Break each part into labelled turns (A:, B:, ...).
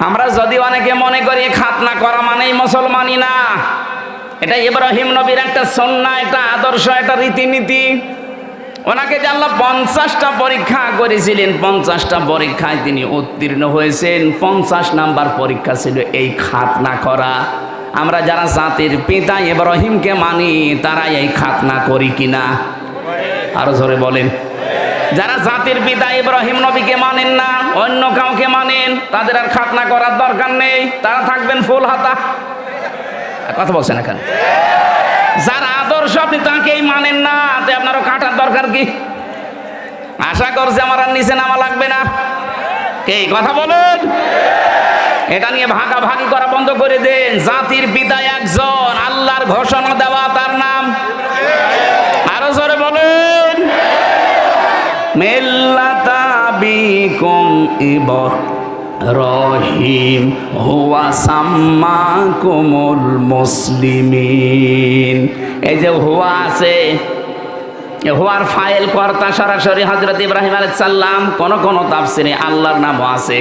A: আমরা যদি অনেকে মনে করি খাতনা করা মানেই মুসলমানই না, এটা ইব্রাহিম নবীর একটা সুন্নাহ, একটা আদর্শ, একটা রীতিনীতি। ওনাকে যে আল্লাহ 50টা পরীক্ষা করেছিলেন, 50টা পরীক্ষায় তিনি উত্তীর্ণ হয়েছেন। 50 নাম্বার পরীক্ষা ছিল এই খাতনা করা। আমরা যারা জাতির পিতা ইব্রাহিমকে মানি তারা এই খাতনা করি কিনা? আরো জোরে বলেন। যারা জাতির পিতা ইব্রাহিম নবীকে মানেন না, অন্য কাউকে মানেন, তাদের আর খাতনা করার দরকার নেই, তারা থাকবেন ফুল হাতা। কথা বলছেন এখানে যারা আদর্শ আপনি তাকেই মানেন না, তাই আপনারও কাটার দরকার কি? আশা করছে আমার আর নিচে নামা লাগবে না। কে কথা বলুন? এটা নিয়ে ভাগাভাগি করা বন্ধ করে দেন। জাতির পিতা একজন, আল্লাহর ঘোষণা দেওয়া, তার নাম আরো জোরে বলুন, মিল্লাতা বিকুম ইব্রাহিম হুয়া সাম্মাকুমুল মুসলিমিন। এই যে হুয়া আছে, হুয়ার ফাইল কর্তা সরাসরি হযরত ইব্রাহিম আলাইহিস সালাম। কোন কোন তাফসিরে আল্লাহর নামও আছে,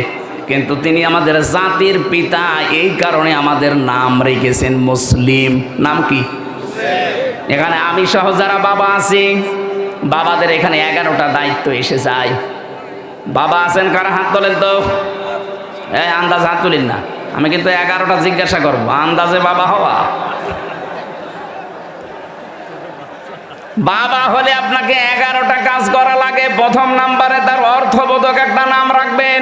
A: কিন্তু তিনি আমাদের জাতির পিতা, এই কারণে আমাদের নাম রেখেছেন মুসলিম। নাম কি? এখানে আমি সহ যারা বাবা আছি, বাবাদের এখানে 11টা দায়িত্ব এসে যায়। বাবা আছেন কারা? হাত তোলেন তো। এই আন্দাজ হাত তুলেন না, আমি কিন্তু 11টা জিজ্ঞাসা করবো, আন্দাজে বাবা হওয়া। বাবা হলে আপনাকে 11টা কাজ করা লাগে। প্রথম নাম্বারে তার অর্থবোধক একটা নাম রাখবেন।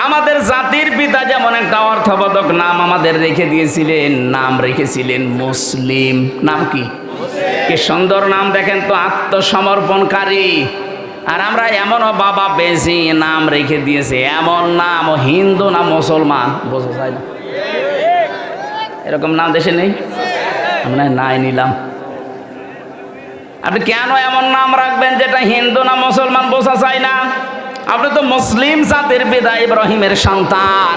A: আমাদের জাতির পিতা যেমন একটা অর্থবোধক নাম আমাদের রেখে দিয়েছিলেন, নাম রেখেছিলেন মুসলিম। নাম কি? কি সুন্দর নাম দেখেন তো, আত্মসমর্পণকারী। আর আমরা এমনও বাবা বেশি নাম রেখে দিয়েছে, এমন নাম হিন্দু না মুসলমান বোঝা যায় না। এরকম নাম দেশে নেই, আমরা নাই নিলাম। আপনি কেন এমন নাম রাখবেন যেটা হিন্দু না মুসলমান বোঝা যায় না? আপনি তো মুসলিম জাতির পিতা ইব্রাহিমের সন্তান,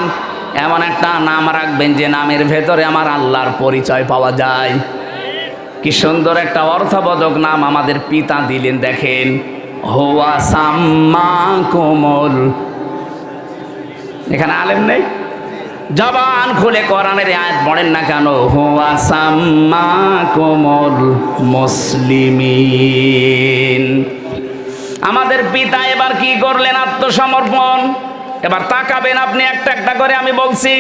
A: এমন একটা নাম রাখবেন যে নামের ভেতরে আমার আল্লাহর পরিচয় পাওয়া যায়। কি সুন্দর একটা অর্থবোধক নাম আমাদের পিতা দিলেন। দেখেন, হুয়া সাম্মাকুমুল, এখানে আলেম নেই, জবান খুলে কোরআনের আয়াত পড়েন না কেন? হুয়া সাম্মাকুমুল মুসলিমিন। আমাদের পিতা এবার কি করলেন? আত্মসমর্পণ। এবার তাকাবেন আপনি একটা একটা করে, আমি বলছি।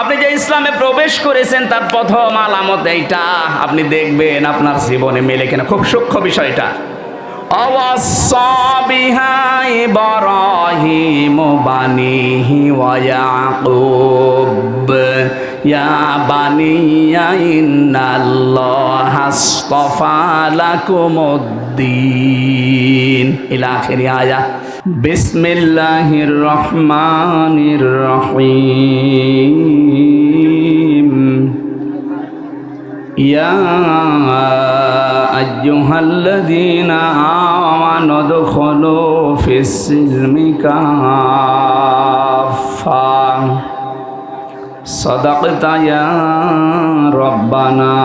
A: আপনি যে ইসলামে প্রবেশ করেছেন তার প্রথম আলামত এইটা, আপনি দেখবেন আপনার জীবনে মেলে কিনা। খুব সূক্ষ্ম বিষয়টা। আওয়াসা বিহা ইব্রাহিম বানিহি ওয়া ইয়াকুব ইয়া বানিয়া ইন্নাল্লাহা আসতাফা লাকুমুদ্দিন ইলা আখিরি আয়াত। বিসমিল্লাহির রহমানির রহিম। ইয়া আইয়ুহাল্লাযীনা আমানু দুখুলু ফিস-সিলমি কাফা। সাদাকতা ইয়া রাব্বানা।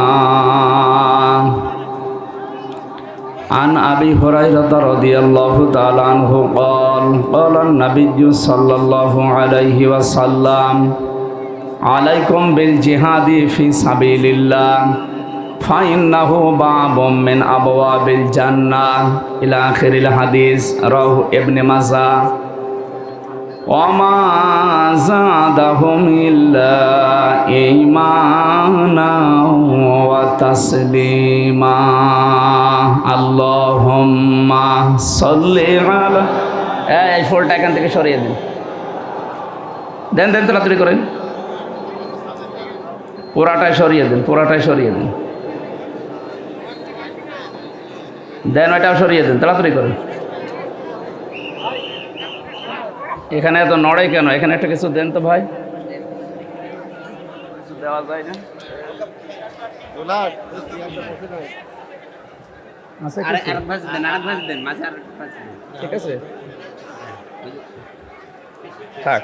A: عن أبي هريرة رضي الله تعالى عنه قال قال النبي صلى الله عليه وسلم عليكم بالجهاد في سبيل الله فإنه باب من أبواب الجنة إلى آخر الحديث رواه ابن ماجه وما زادهم إلا إيمانا وتسليما اللهم صل على। এই ফুলটা এখান থেকে সরিয়ে দিন, দেন দেন তাড়াতাড়ি করেন, পুরাটাই সরিয়ে দিন, পুরাটাই সরিয়ে দিন, দেন ওইটাও সরিয়ে দিন, তাড়াতাড়ি করেন। এখানে এত নড়ে কেন? এখানে একটা কিছু দেন তো ভাই, কিছু দেওয়া যায় না? ঠিক আছে, থাক।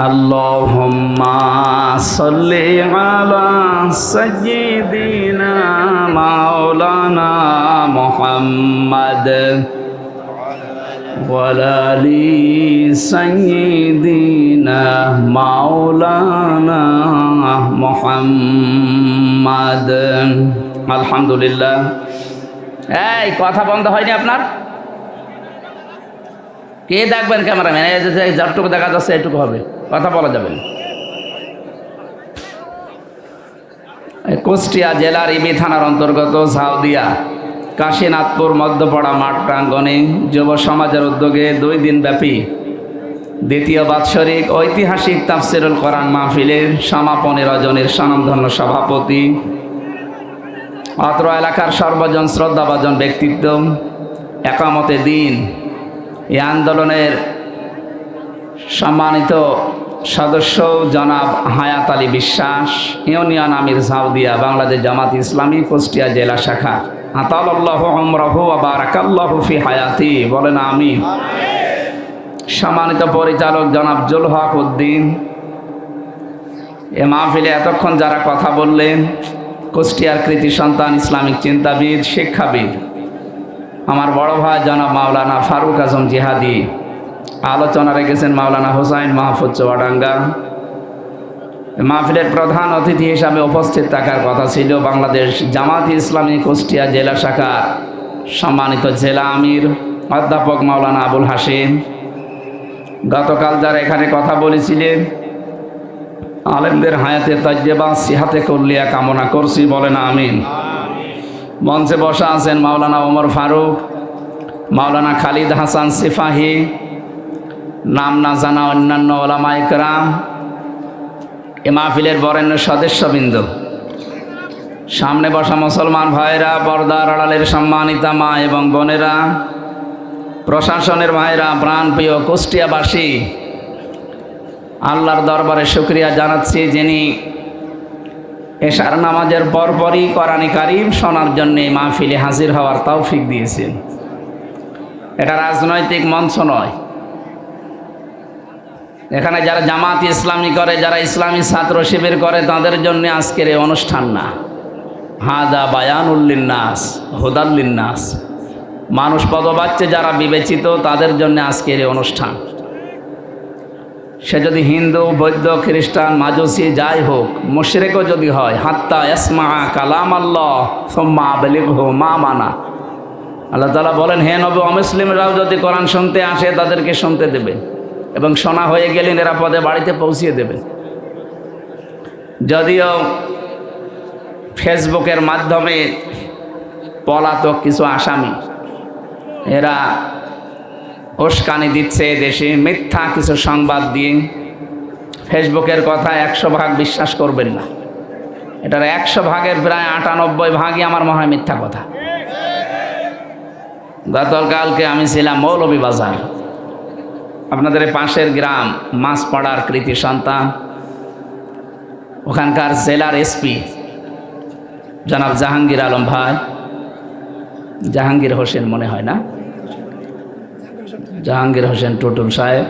A: আল্লাহুম্মা সাল্লি আলা সাইয়্যিদিনা মাওলানা মুহাম্মদ وعلى آل سيدنا مولانا محمد আলহামদুলিল্লাহ। এই কথা বন্ধ হয়নি আপনার? কে দেখবেন ক্যামেরাম্যান? যতটুকু দেখা যাচ্ছে এটুকু হবে, কথা বলা যাবে না। কুষ্টিয়া জেলার ইবি থানার অন্তর্গত ঝাউদিয়া কাশীনাথপুর মধ্যপাড়া মাঠ প্রাঙ্গণে যুব সমাজের উদ্যোগে 2 দিন ব্যাপী দ্বিতীয় বাৎসরিক ঐতিহাসিক তাফসিরুল কোরআন মাহফিলের সমাপনী রজনীর স্বনামধন্য সভাপতি, অত্র এলাকার সর্বজন শ্রদ্ধাভাজন ব্যক্তিত্ব, একামতে দিন এই আন্দোলনের সম্মানিত সদস্য জনাব হায়াত আলী বিশ্বাস, ইউনিয়ন আমির ঝাউদিয়া, বাংলাদেশ জামাত ইসলামী কুষ্টিয়া জেলা শাখা। আতালাল্লাহু উমরাহু ওয়া বারাকাল্লাহু ফি হায়াতি, বলেন আমিন। সম্মানিত পরিচালক জনাব জুল হক উদ্দিন, এ মাহফিলে এতক্ষণ যারা কথা বললেন, কুষ্টিয়ার কৃতি সন্তান, ইসলামিক চিন্তাবিদ, শিক্ষাবিদ, আমার বড় ভাই জনাব মাওলানা ফারুক আজম জিহাদি, আলোচনা রেখেছেন মাওলানা হোসাইন মাহফুজ চুয়াডাঙ্গা। মাহফিলের প্রধান অতিথি হিসাবে উপস্থিত থাকার কথা ছিল বাংলাদেশ জামাত ইসলামী কুষ্টিয়া জেলা শাখার সম্মানিত জেলা আমির অধ্যাপক মাওলানা আবুল হাসিম। গতকাল যারা এখানে কথা বলেছিলেন, আলেমদের হায়াতে তাজ্জেবা সিহাতে কুল্লিয়া কামনা করছি, বলেন আমিন। মঞ্চে বসা আছেন মাওলানা ওমর ফারুক, মাওলানা খালিদ হাসান সিফাহি, নাম না জানা অন্যান্য ওলামা ইকরাম, এ মাহফিলের বরেণ্য সদস্যবৃন্দ, সামনে বসা মুসলমান ভাইরা, পর্দার আড়ালের সম্মানিতা মা এবং বোনেরা, প্রশাসনের ভাইরা, প্রাণপ্রিয় কুষ্টিয়াবাসী, আল্লাহর দরবারে শুকরিয়া জানাচ্ছি যিনি এশার নামাজের পরপরই কোরআনে কারীম শোনার জন্য মাহফিলে হাজির হওয়ার তৌফিক দিয়েছেন। এটা রাজনৈতিক মঞ্চ নয়। এখানে যারা জামাত ইসলামী করে, যারা ইসলামী ছাত্র শিবির করে, তাদের জন্য আজকের এই অনুষ্ঠান না। হাদা বায়ানুল লিন্নাস হুদাল লিন্নাস, মানুষ পদবাচ্যে যারা বিবেচিত তাদের জন্য আজকের এই অনুষ্ঠান। সে যদি হিন্দু, বৌদ্ধ, খ্রিস্টান, মাজুসি যাই হোক, মুশরিকও যদি হয়, হাত্তা ইয়াসমা কালাম আল্লাহ সুম্মা আবলিগহু মা মানা, আল্লাহ তাআলা বলেন, হে নবী, অমুসলিমরাও যদি কোরআন শুনতে আসে তাদেরকে শুনতে দেবেন এবং শোনা হয়ে গেলে নিরাপদে বাড়িতে পৌঁছিয়ে দেবেন। যদিও ফেসবুকের মাধ্যমে পলাতক কিছু আসামি, এরা উস্কানি দিচ্ছে দেশে, মিথ্যা কিছু সংবাদ দিয়ে। ফেসবুকের কথা 100 ভাগ বিশ্বাস করবেন না, এটার 100 ভাগের প্রায় 98 ভাগই আমার মনে হয় মিথ্যা কথা। গতকালকে আমি ছিলাম মৌলভীবাজার, আপনাদের পাশের গ্রাম মাছপাড়ার কৃতি সন্তান, ওখানকার জেলার এসপি জনাব জাহাঙ্গীর আলম ভাই, জাহাঙ্গীর হোসেন মনে হয় না, জাহাঙ্গীর হোসেন টুটুল সাহেব,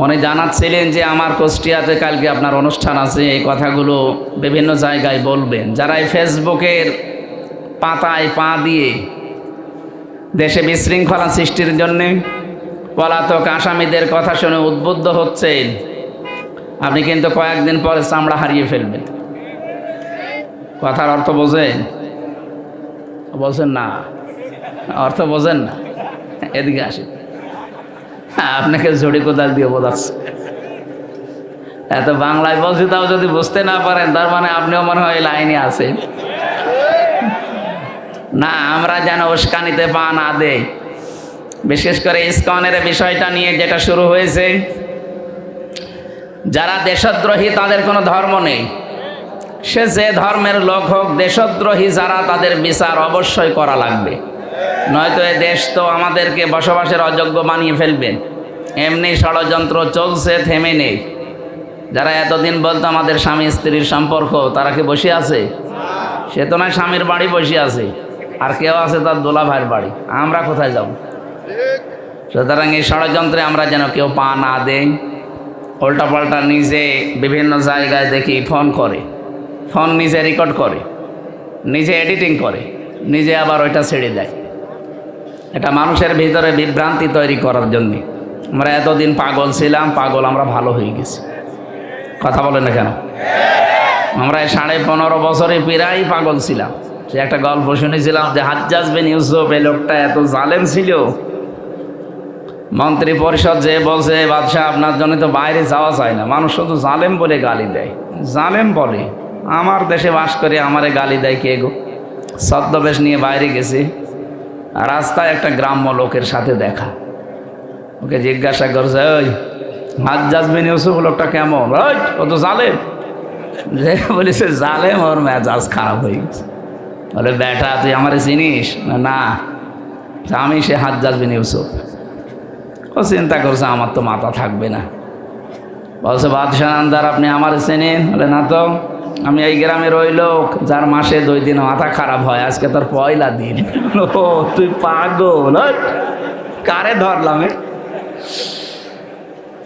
A: উনি জানাচ্ছিলেন যে আমার কুষ্টিয়াতে কালকে আপনার অনুষ্ঠান আছে, এই কথাগুলো বিভিন্ন জায়গায় বলবেন। যারা এই ফেসবুকের পাতায় পা দিয়ে দেশে বিশৃঙ্খলা সৃষ্টির জন্যে পলাতক আসামিদের কথা শুনে উদ্বুদ্ধ হচ্ছেন, আপনি কিন্তু কয়েকদিন পরে চামড়া হারিয়ে ফেলবেন। কথার অর্থ বোঝেন? বলছেন না, অর্থ বোঝেন না? এদিকে আসেন, আপনাকে ঝুড়ি কোদাল দিয়ে বোঝাচ্ছে। এত বাংলায় বলছি, তাও যদি বুঝতে না পারেন, তার মানে আপনিও মনে হয় লাইনে আছেন না। আমরা যেন উস্কানিতে পা না দেই, বিশেষ করে ইসকনের বিষয়টা নিয়ে যেটা শুরু হয়েছে, যারা দেশদ্রোহী তাদের কোনো ধর্ম নেই, সে যে ধর্মের লোক হোক, দেশদ্রোহী যারা তাদের বিচার অবশ্যই করা লাগবে, নয়তো এ দেশ তো আমাদেরকে বসবাসের অযোগ্য বানিয়ে ফেলবেন। এমনি ষড়যন্ত্র চলছে, থেমে নেই। যারা এতদিন বলতো আমাদের স্বামী স্ত্রীর সম্পর্ক, তারা কি বসে আছে? সে তো নয় স্বামীর বাড়ি বসে আছে, আর কেউ আছে তার দোলা ভাইয়ের বাড়ি। আমরা কোথায় যাব? সুতরাং এই ষড়যন্ত্রে আমরা যেন কেউ পা না দেই। উল্টাপাল্টা নিজে বিভিন্ন জায়গায় দেখি ফোন করে, ফোন নিজে রেকর্ড করে, নিজে এডিটিং করে, নিজে আবার ওইটা ছেড়ে দেয়। এটা মানুষের ভিতরে বিভ্রান্তি তৈরি করার জন্যে। আমরা এতদিন পাগল ছিলাম, পাগল আমরা ভালো হয়ে গেছি। কথা বলেন না কেন? আমরা 15.5 বছরে প্রায় পাগল ছিলাম। সে একটা গল্প শুনেছিলাম যে হাজ্জাজ বিন ইউসুফ, এই লোকটা এত জালেম ছিল, মন্ত্রী পরিষদ যে বলছে বাদশাহ আপনার জন্য তো বাইরে যাওয়া যায় না, মানুষ শুধু জালেম বলে গালি দেয়। জালেম বলে আমার দেশে বাস করে আমারে গালি দেয় কে গো? ছদ্মবেশ নিয়ে বাইরে গেছে, রাস্তায় একটা গ্রাম্য লোকের সাথে দেখা। ওকে জিজ্ঞাসা করছে, ওই হাজ্জাজ বিন ইউসুফ লোকটা কেমন? ওই ও তো জালেম। যে বলেছে জালেম, ওর মেজাজ খারাপ হয়ে গেছে। বলে বেটা তুই আমারে চিনিস? না, আমি সে হাজ্জাজ বিন ইউসুফ। ও চিন্তা করছে আমার তো মাথা থাকবে না। বলছে বাদশাহ নামদার আপনি আমার চেনেন? বলে না তো, আমি এই গ্রামের ওই লোক যার মাসে 2 দিন মাথা খারাপ হয়, আজকে তোর পয়লা দিন। ও তুই পাগল? কারে ধরলাম?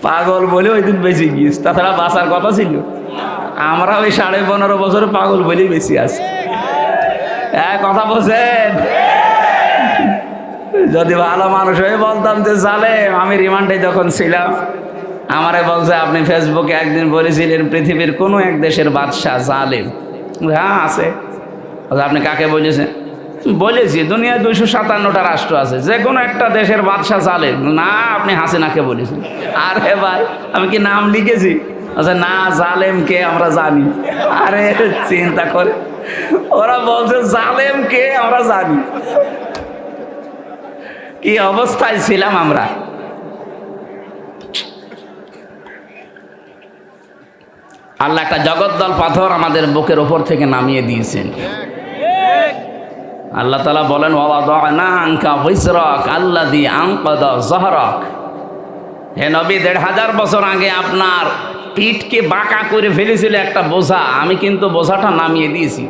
A: পাগল বলে ওই দিন বেঁচে গিয়েছ, তাছাড়া বাঁচার কথা ছিল। আমরা ওই 15.5 বছরে পাগল বলেই বেশি আছি। কথা বলছেন? যদি ভালো মানুষ হয়ে বলতাম যে জালেম। আমি রিমান্ডে যখন ছিলাম, আমারে বলছে আপনি ফেসবুকে একদিন বলেছিলেন পৃথিবীর কোনো এক দেশের বাদশাহ জালেম। হ্যাঁ আছে। আপনি কাকে বলেছেন? বলেছি দুনিয়ায় 257টা রাষ্ট্র আছে, যে কোনো একটা দেশের বাদশাহ জালেম। না, আপনি হাসিনাকে বলেছেন। আরে ভাই আমি কি নাম লিখেছি? আচ্ছা না, জালেম কে আমরা জানি। আরে চিন্তা করে, ওরা বলছে জালেম কে আমরা জানি। কি অবস্থায় ছিলাম আমরা! আল্লাহ একটা জগদ্দল পাথর আমাদের বুকের উপর থেকে নামিয়ে দিয়েছেন। আল্লাহ তাআলা বলেন ওয়াদানা আনকা ওয়িজরাক আল্লাযী আনকাযা যাহরাক। হে নবী, 1500 বছর আগে আপনার পিঠকে বাঁকা করে ফেলেছিল একটা বোঝা, আমি কিন্তু বোঝাটা নামিয়ে দিয়েছি।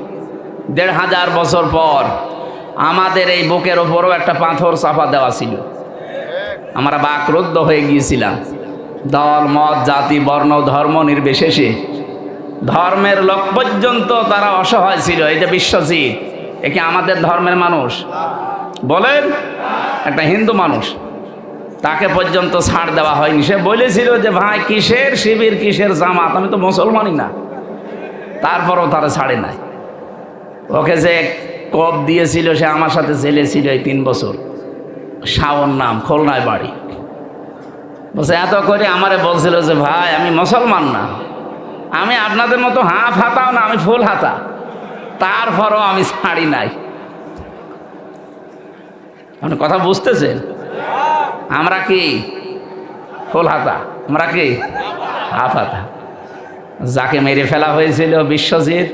A: 1500 বছর পর আমাদের এই বুকের ওপরও একটা পাথর চাপা দেওয়া ছিল। আমরা বাকরুদ্ধ হয়ে গিয়েছিলাম। দল মত জাতি বর্ণ ধর্ম নির্বিশেষে ধর্মের লোক পর্যন্ত তারা অসহায় ছিল। এই যে বিশ্বজিৎ, একে আমাদের ধর্মের মানুষ বলেন? একটা হিন্দু মানুষ, তাকে পর্যন্ত ছাড় দেওয়া হয়নি। সে বলেছিল যে ভাই কিসের শিবির, কিসের জামাত, আমি তো মুসলমানই না। তারপরও তারা ছাড়ে নাই। ওকে যে কপ দিয়েছিল সে আমার সাথে জেলে ছিল এই 3 বছর। শাওন নাম, খুলনায় বাড়ি। বলছে এত করে আমারে বলছিল যে ভাই আমি মুসলমান না, আমি আপনাদের মতো হাফ হাতাও না, আমি ফুল হাতা। তারপরও আমি ছাড়ি নাই। আপনি কথা বুঝতেছেন? আমরা কি ফুল হাতা? আমরা কি হাফ হাতা? যাকে মেরে ফেলা হয়েছিল বিশ্বজিৎ,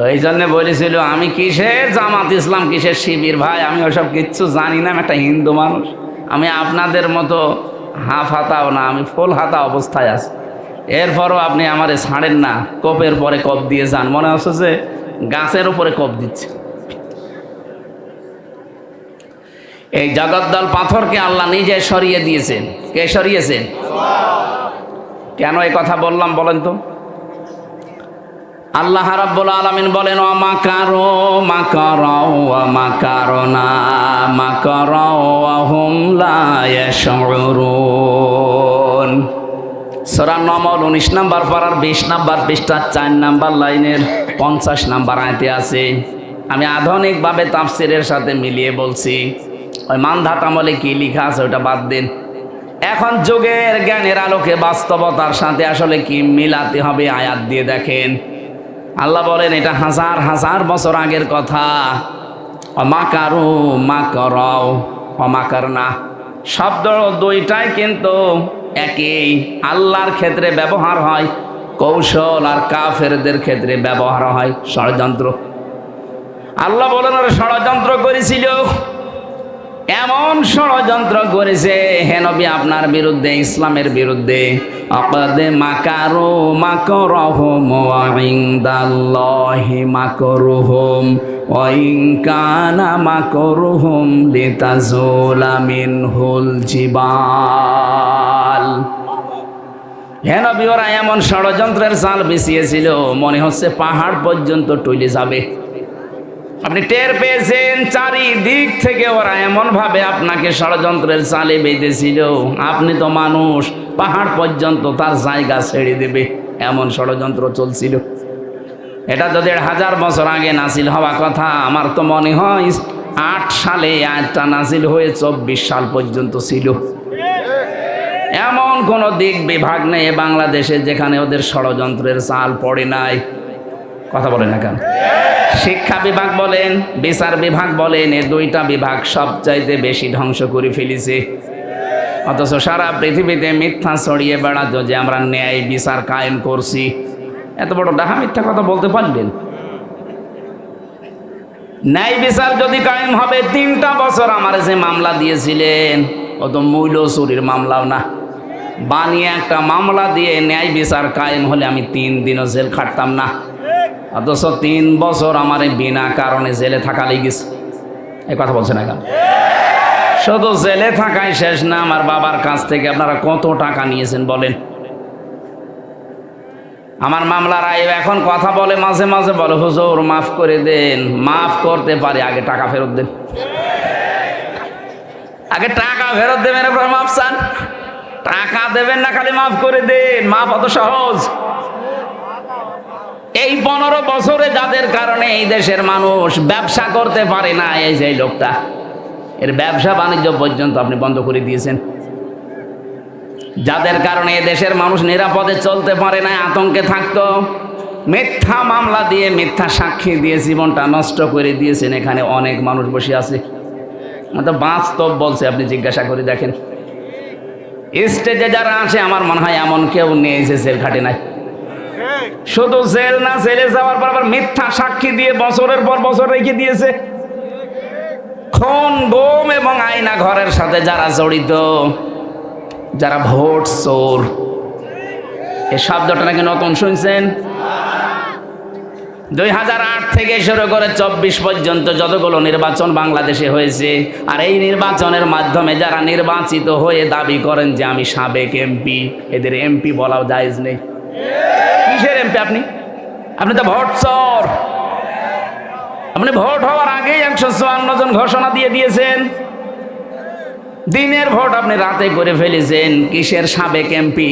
A: ওই জন্য বলেছিল আমি কিসের জামাত ইসলাম, কিসের শিবির, ভাই আমি ওসব কিচ্ছু জানি না, আমি একটা হিন্দু মানুষ। আমি আপনাদের মতো হাফ হাতাও না, আমি ফুল হাতা অবস্থায় আছি। এরপরও আপনি আমারে ছাড়েন না, কোপের পরে কোপ দিয়ে যান। মনে হচ্ছে যে গাছের উপরে কোপ দিচ্ছে। এই জগদ্দল পাথরকে আল্লাহ নিজে সরিয়ে দিয়েছেন। কে সরিয়েছেন? কেন এই কথা বললাম বলেন তো? আল্লাহ রাব্বুল আলামিন বলেন ওয়া মাকারু মাকারা ওয়া মাকারনা মাকারা ওয়া হুম লা ইয়াশউরুন। সূরা নমল 19 নম্বর পারার 20 নম্বর পৃষ্ঠা 4 নম্বর লাইনের 50 নম্বর আয়াতে আছে। আমি আধুনিকভাবে তাফসীরের সাথে মিলিয়ে বলছি। ওই মানধাত আমলে কি লেখা আছে ওটা বাদ দিন। এখন যুগের জ্ঞানের আলোকে বাস্তবতার সাথে আসলে কি মিলাতে হবে আয়াত দিয়ে দেখেন। আল্লাহ বলেন এটা হাজার হাজার বছর আগের কথা। মাকারু মাকরাও অমাকারনা শব্দ দুইটাই কিন্তু একই। আল্লাহর ক্ষেত্রে ব্যবহার হয় কৌশল, আর কাফেরদের ক্ষেত্রে ব্যবহার হয় ষড়যন্ত্র। আল্লাহ বলেন ওরা ষড়যন্ত্র করেছিল, এমন ষড়যন্ত্র করেছে হে নবী আপনার বিরুদ্ধে, ইসলামের বিরুদ্ধে। আকাদ মাকারু মাকরাহুম ওয়া ইনদাল্লাহি মাকরুহুম ওয়া ইন কানা মাকরুহুম লিতাজুলা মিনহুল জিবাল। হে নবী ওরা এমন ষড়যন্ত্রের জাল বিছিয়েছিল মনে হচ্ছে পাহাড় পর্যন্ত টলে যাবে। আপনি টের পেয়েছেন চারিদিক থেকে ওরা এমন ভাবে আপনাকে ষড়যন্ত্রের চালে বেঁধেছিল, আপনি তো মানুষ, পাহাড় পর্যন্ত তার জায়গা ছেড়ে দেবে এমন ষড়যন্ত্র চলছিল। এটা তো 1500 বছর আগে নাজিল হওয়া কথা। আমার তো মনে হয় 8 সালে আয়াতটা নাজিল হয়ে 24 সাল পর্যন্ত ছিল। এমন কোন দিক বিভাগ নেই বাংলাদেশে যেখানে ওদের ষড়যন্ত্রের চাল পড়ে নাই। কথা বলে না কেন? শিক্ষা বিভাগ বলেন, বিচার বিভাগ বলেন, এই দুইটা বিভাগ সবচাইতে বেশি ধ্বংস করে ফেলেছে। অথচ সারা পৃথিবীতে মিথ্যা ছড়িয়ে বেড়াতো যে আমরা ন্যায় বিচার কায়েম করছি। এত বড় ডাহা মিথ্যা কথা বলতে পারলেন? ন্যায় বিচার যদি কায়েম হবে, 3টা বছর আমার যে মামলা দিয়েছিলেন ও তো মূল্য চুরির মামলাও না, বানিয়ে একটা মামলা দিয়ে ন্যায় বিচার কায়েম হলে আমি 3 দিনও জেল খাটতাম না। অথচ 3 বছর আমার বিনা কারণে জেলে থাকা লেগেছে। এই কথা বলছে না কেন? শুধু জেলে থাকাই শেষ না, আমার বাবার কাছ থেকে আপনারা কত টাকা নিয়েছেন বলেন? আমার মামলার আইব এখন কথা বলে, মাঝে মাঝে বলে হুজুর মাফ করে দেন। মাফ করতে পারে, আগে টাকা ফেরত দেন। আগে টাকা ফেরত দেবেন, এরপর মাফ চান। টাকা দেবেন না, খালি মাফ করে দেন। মাফ অত সহজ? এই 15 বছরে যাদের কারণে এই দেশের মানুষ ব্যবসা করতে পারে না, এই যে লোকটা, এর ব্যবসা বাণিজ্য পর্যন্ত আপনি বন্ধ করে দিয়েছেন। যাদের কারণে এই দেশের মানুষ নিরাপদে চলতে পারে না, আতঙ্কে থাকতো, মিথ্যা মামলা দিয়ে মিথ্যা সাক্ষী দিয়ে জীবনটা নষ্ট করে দিয়েছেন। এখানে অনেক মানুষ বসে আছে, তো বাস্তব বলছে, আপনি জিজ্ঞাসা করে দেখেন। স্টেজে যারা আছে আমার মনে হয় এমন কেউ নেই যে জেল খাটে নাই। শুধু জেল না, জেলে যাওয়ার পর আবার মিথ্যা সাক্ষী দিয়ে বছরের পর বছর রেখে দিয়েছে। খুন, গুম এবং আয়না ঘরের সাথে যারা জড়িত, যারা ভোট চোর, এই শব্দটা নাকি নতুন শুনছেন? 2008 থেকে শুরু করে 24 পর্যন্ত যতগুলো নির্বাচন বাংলাদেশে হয়েছে, আর এই নির্বাচনের মাধ্যমে যারা নির্বাচিত হয়ে দাবি করেন যে আমি সাবেক এমপি, এদের এমপি বলাও জায়েজ নেই। কিসের এমপি আপনি? আপনি তো ভোট চোর। আপনি ভোট হওয়ার আগেই 154 জন ঘোষণা দিয়ে দিয়েছেন। দিনের ভোট আপনি রাতে করে ফেলেছেন। কিসের সাবেক এমপি?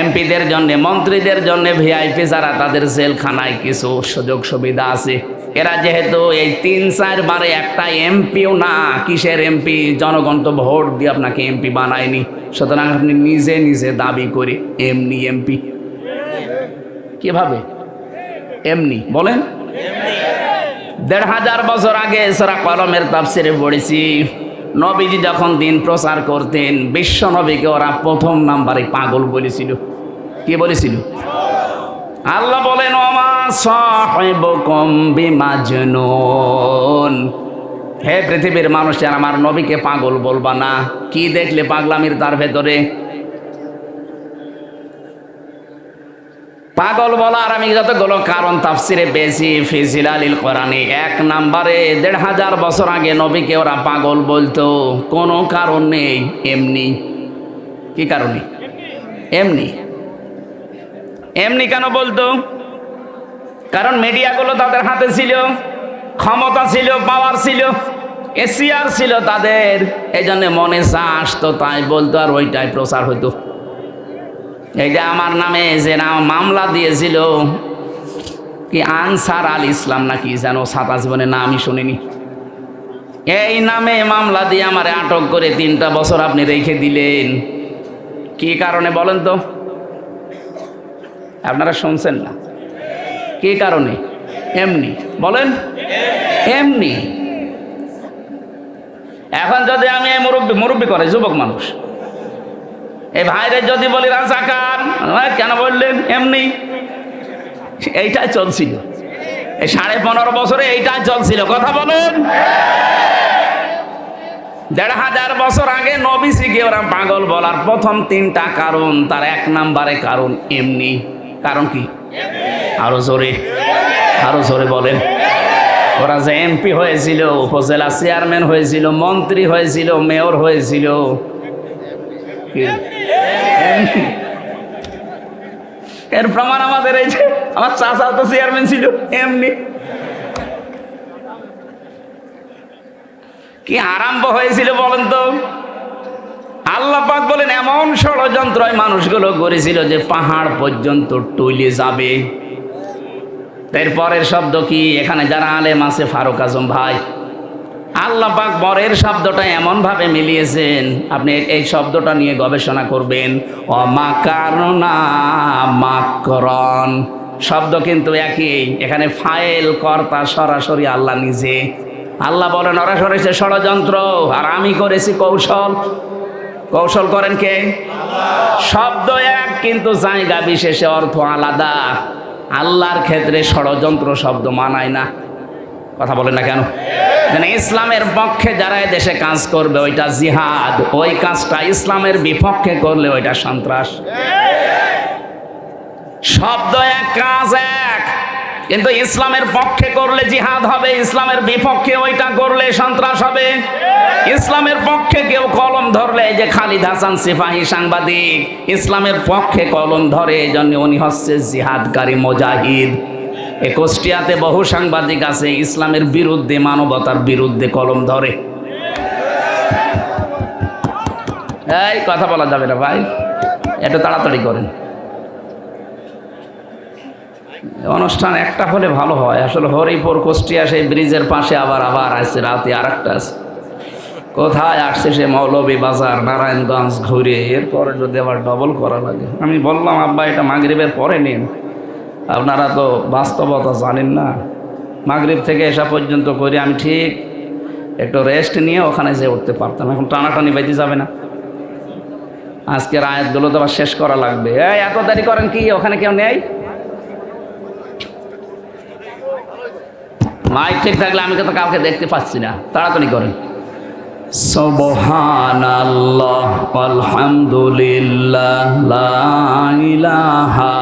A: এমপিদের জন্য, মন্ত্রীদের জন্য ভিআইপি যারা, তাদের জেলখানায় কিছু সুযোগ সুবিধা আছে। এরা যেহেতু এই 3-4 বারে একটা এমপিও না, কিসের এমপি? জনগণ তো ভোট দিয়ে আপনাকে এমপি বানায়নি, সুতরাং আপনি নিজে নিজে দাবি করে এমনি এমপি। কিভাবে এমনি বলেন? 1500 বছর আগে সূরা কলমের তাফসিরে পড়েছি, নবীজি যখন দিন প্রচার করতেন, বিশ্ব নবীকে ওরা প্রথম নাম্বারে পাগল বলেছিল। কি বলেছিল? আল্লাহ বলেন ওমা সাহিবুকুম বিমাজনুন, হে পৃথিবীর মানুষের আমার নবীকে পাগল বলবা না। কি দেখলে পাগলামির তার ভেতরে? পাগল বলার আমি যতগুলো কারণ তাফসিরে পেয়েছি, ফি জিলালিল কোরআনে 1 নম্বরে 1500 বছর আগে নবীকে ওরা পাগল বলতো, কোনো কারণ নেই, এমনি। কি কারণে? এমনি। এমনি কেন বলতো? কারণ মিডিয়াগুলো তাদের হাতে ছিল, ক্ষমতা ছিল, পাওয়ার ছিল, এসিআর ছিল তাদের। এই জন্য মনে যা আসতো তাই বলতো, আর ওইটাই প্রচার হতো। এই যে আমার নামে যে মামলা দিয়েছিল, কি আনসার আল ইসলাম নাকি যেন, ছাত্র জীবনে না আমি শুনিনি, এই নামে মামলা দিয়ে আমারে আটক করে 3টা বছর আপনি রেখে দিলেন। কি কারণে বলেন তো? আপনারা শুনছেন না? কি কারণে? এমনি। বলেন এমনি। এখন যদি আমি মুরব্বী করে যুবক মানুষ, এই ভাইরে যদি বলি রাজাকার, কেন বললেন? এমনি। এইটাই চলছিল এই 15.5 বছরে, এইটাই চলছিল। কথা বলেন। 1500 বছর আগে নবীজিকে ওরা পাগল বলার প্রথম 3টা কারণ, তার 1 নম্বরে কারণ এমনি। কারণ কি? আরো জোরে, আরো জোরে বলেন। ওরা যে এমপি হয়েছিল, উপজেলা চেয়ারম্যান হয়েছিল, মন্ত্রী হয়েছিল, মেয়র হয়েছিল, এর প্রমাণ আমাদের এই যে আমার চাচাও তো চেয়ারম্যান ছিল, এমনি। কি আরম্ভ হয়েছিল বলেন তো? আল্লাহ পাক বলেন এমন ষড়যন্ত্র মানুষগুলো করেছিল যে পাহাড় পর্যন্ত টলে যাবে। এরপরের শব্দ কি? এখানে যারা আলেম আছে, ফারুক আজম ভাই, আল্লাহ পাক পরের শব্দটা এমন ভাবে মিলিয়েছেন, আপনি এই শব্দটা নিয়ে গবেষণা করবেন। অমাকারনা মাকরন শব্দ কিন্তু একই। এখানে ফাইল কর্তা সরাসরি আল্লাহ নিজে। আল্লাহ বলেন ওরা করেছে ষড়যন্ত্র আর আমি করেছি কৌশল। কৌশল করেন কে? শব্দ এক কিন্তু জায়গা বিশেষে অর্থ আলাদা। আল্লাহর ক্ষেত্রে ষড়যন্ত্র শব্দ মানায় না। কথা বলেন না কেন? ইসলামের পক্ষে যারা দেশে কাজ করবে ওইটা জিহাদ, ওই কাজটা ইসলামের বিপক্ষে করলে ওইটা সন্ত্রাস। শব্দ এক, কাজ এক, কিন্তু ইসলামের পক্ষে করলে জিহাদ হবে, ইসলামের বিপক্ষে ওইটা করলে সন্ত্রাস হবে। ইসলামের পক্ষে কেউ কলম ধরলে, এই যে খালিদ হাসান সিপাহী সাংবাদিক ইসলামের পক্ষে কলম ধরে, এই জন্য উনি হচ্ছে জিহাদকারী মুজাহিদ। এই কুষ্টিয়াতে বহু সাংবাদিক আছে ইসলামের বিরুদ্ধে, মানবতার বিরুদ্ধে কলম ধরে। এই কথা বলা যাবে না ভাই, একটু তাড়াতাড়ি করেন। অনুষ্ঠান একটা হলে ভালো হয়। আসলে হরিপুর কুষ্টিয়া সেই ব্রিজের পাশে আবার আসছে রাতে আর একটা আছে। কোথায় আসছে সে? মৌলভী বাজার, নারায়ণগঞ্জ ঘুরে, এরপরে যদি আবার ডবল করা লাগে। আমি বললাম আব্বা এটা মাগরিবের পরে নিন, আপনারা তো বাস্তবতা জানেন না। মাগরিব থেকে এসা পর্যন্ত করে আমি ঠিক একটু রেস্ট নিয়ে ওখানে যেয়ে উঠতে পারতাম। এখন টানাটানি বেঁধে যাবে না। আজকের আয়াতগুলো তো আবার শেষ করা লাগবে। এই এত দেরি করেন কি? ওখানে কেউ নেই? মাইক ঠিক থাকলে আমি তো কাউকে দেখতে পাচ্ছি না। তাড়াতাড়ি করেন। সুবহানাল্লাহ আলহামদুলিল্লাহ লা ইলাহা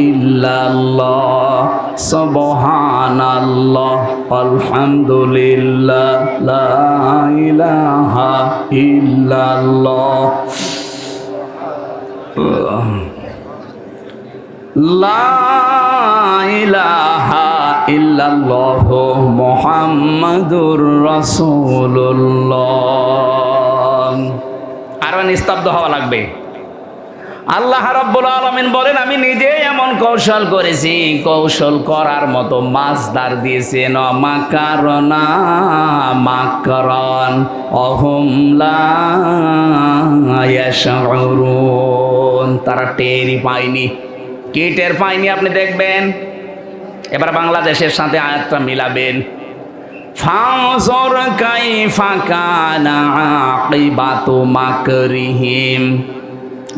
A: ইল্লাল্লাহ। সুবহানাল্লাহ আলহামদুলিল্লাহ লা ইলাহা ইল্লাল্লাহ। লা ইলাহা ইল্লাল্লাহু মুহাম্মাদুর রাসূলুল্লাহ। আরো নিস্তব্ধ হওয়া লাগবে। আল্লাহ রাব্বুল আলামিন বলেন আমি নিজে এমন কৌশল করেছি, কৌশল করার মতো মাসদার দিয়েছেন। মাকারনা মাকরান অহুম লা ইয়াশউরুন, তারা টেরই পায়নি। কি টের পায়নি আপনি দেখবেন। এবার বাংলাদেশের সাথে আয়াতটা মিলাবেন। ফানজুর কাইফা কানা আকিবাতু মাকরিহিম।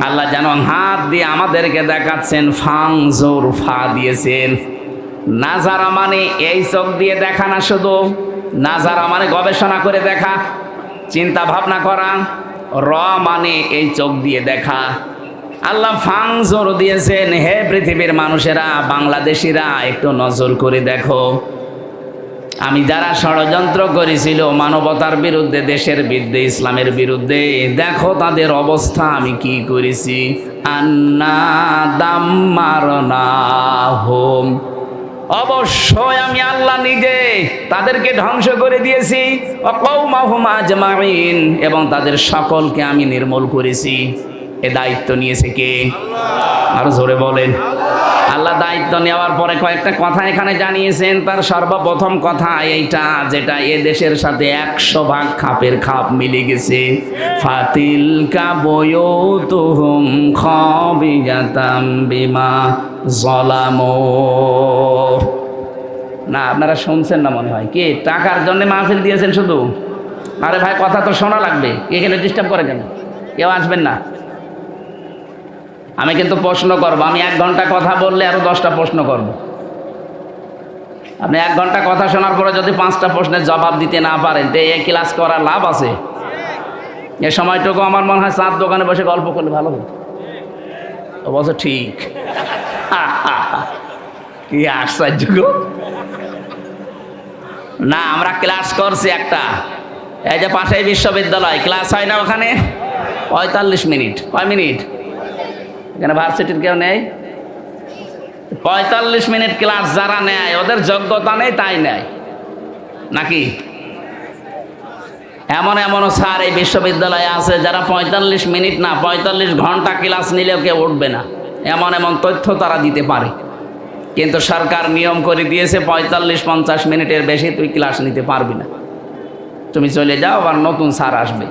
A: আল্লাহ যেন হাত দিয়ে আমাদেরকে দেখাচ্ছেন। ফানজুর, ফা দিয়েছেন। নাজারা মানে এই চোখ দিয়ে দেখা না, শুধু নাজারা মানে গবেষণা করে দেখা, চিন্তা ভাবনা করা। র মানে এই চোখ দিয়ে দেখা। আল্লাহ ফানজুর দিয়েছেন, হে পৃথিবীর মানুষেরা, বাংলাদেশিরা একটু নজর করে দেখো। আমি যারা ষড়যন্ত্র করেছিল মানবতার বিরুদ্ধে, দেশের বিরুদ্ধে, ইসলামের বিরুদ্ধে, দেখো তাদের অবস্থা আমি কি করেছি। আন্না দাম্মারনাহুম, অবশ্যই আমি আল্লাহ নিজে তাদেরকে ধ্বংস করে দিয়েছি। ওয়াকাউমাহুম আজমাইন, এবং তাদের সকলকে আমি নির্মূল করেছি। এ দায়িত্ব নিয়েছে কে? আরো জোরে বলেন। আল্লাহ দায়িত্ব নেওয়ার পরে কয়েকটা কথা এখানে জানিয়েছেন। তার সর্বপ্রথম কথা এইটা, যেটা এ দেশের সাথে 100 ভাগ খাপের খাপ মিলে গেছে। ফাতিলকা বুয়ুতুহুম খাবিয়াতাম বিমা যালামু। না আপনারা শুনছেন না মনে হয়। কি টাকার জন্য মাহফিল দিয়েছেন শুধু? আরে ভাই কথা তো শোনা লাগবে। এখানে ডিস্টার্ব করে কেন? কেউ আসবেন না। আমি কিন্তু প্রশ্ন করব। আমি 1 ঘন্টা কথা বললে আরো 10টা প্রশ্ন করব। আপনি 1 ঘন্টা কথা শোনার পরে যদি 5টা প্রশ্নের জবাব দিতে না পারেন তো এই ক্লাস করার লাভ আছে? এ সময়টুকু আমার মনে হয় চাঁদ দোকানে বসে গল্প করলে ভালো হতো। অবশ্য ঠিক। কি আশ্চর্য গো। না আমরা ক্লাস করছি একটা, এই যে পাশেই বিশ্ববিদ্যালয়, ক্লাস হয় না ওখানে 45 মিনিট। কয় মিনিট? এখানে ভার্সিটির কেউ নেই। 45 মিনিট ক্লাস যারা নেয় ওদের যোগ্যতা নেই তাই নেয় নাকি? এমন এমনও স্যার এই বিশ্ববিদ্যালয়ে আছে যারা 45 মিনিট না 45 ঘন্টা ক্লাস নিলেও কেউ উঠবে না, এমন এমন তথ্য তারা দিতে পারে। কিন্তু সরকার নিয়ম করে দিয়েছে 45-50 মিনিটের বেশি তুই ক্লাস নিতে পারবি না, তুমি চলে যাও, আবার নতুন স্যার আসবে।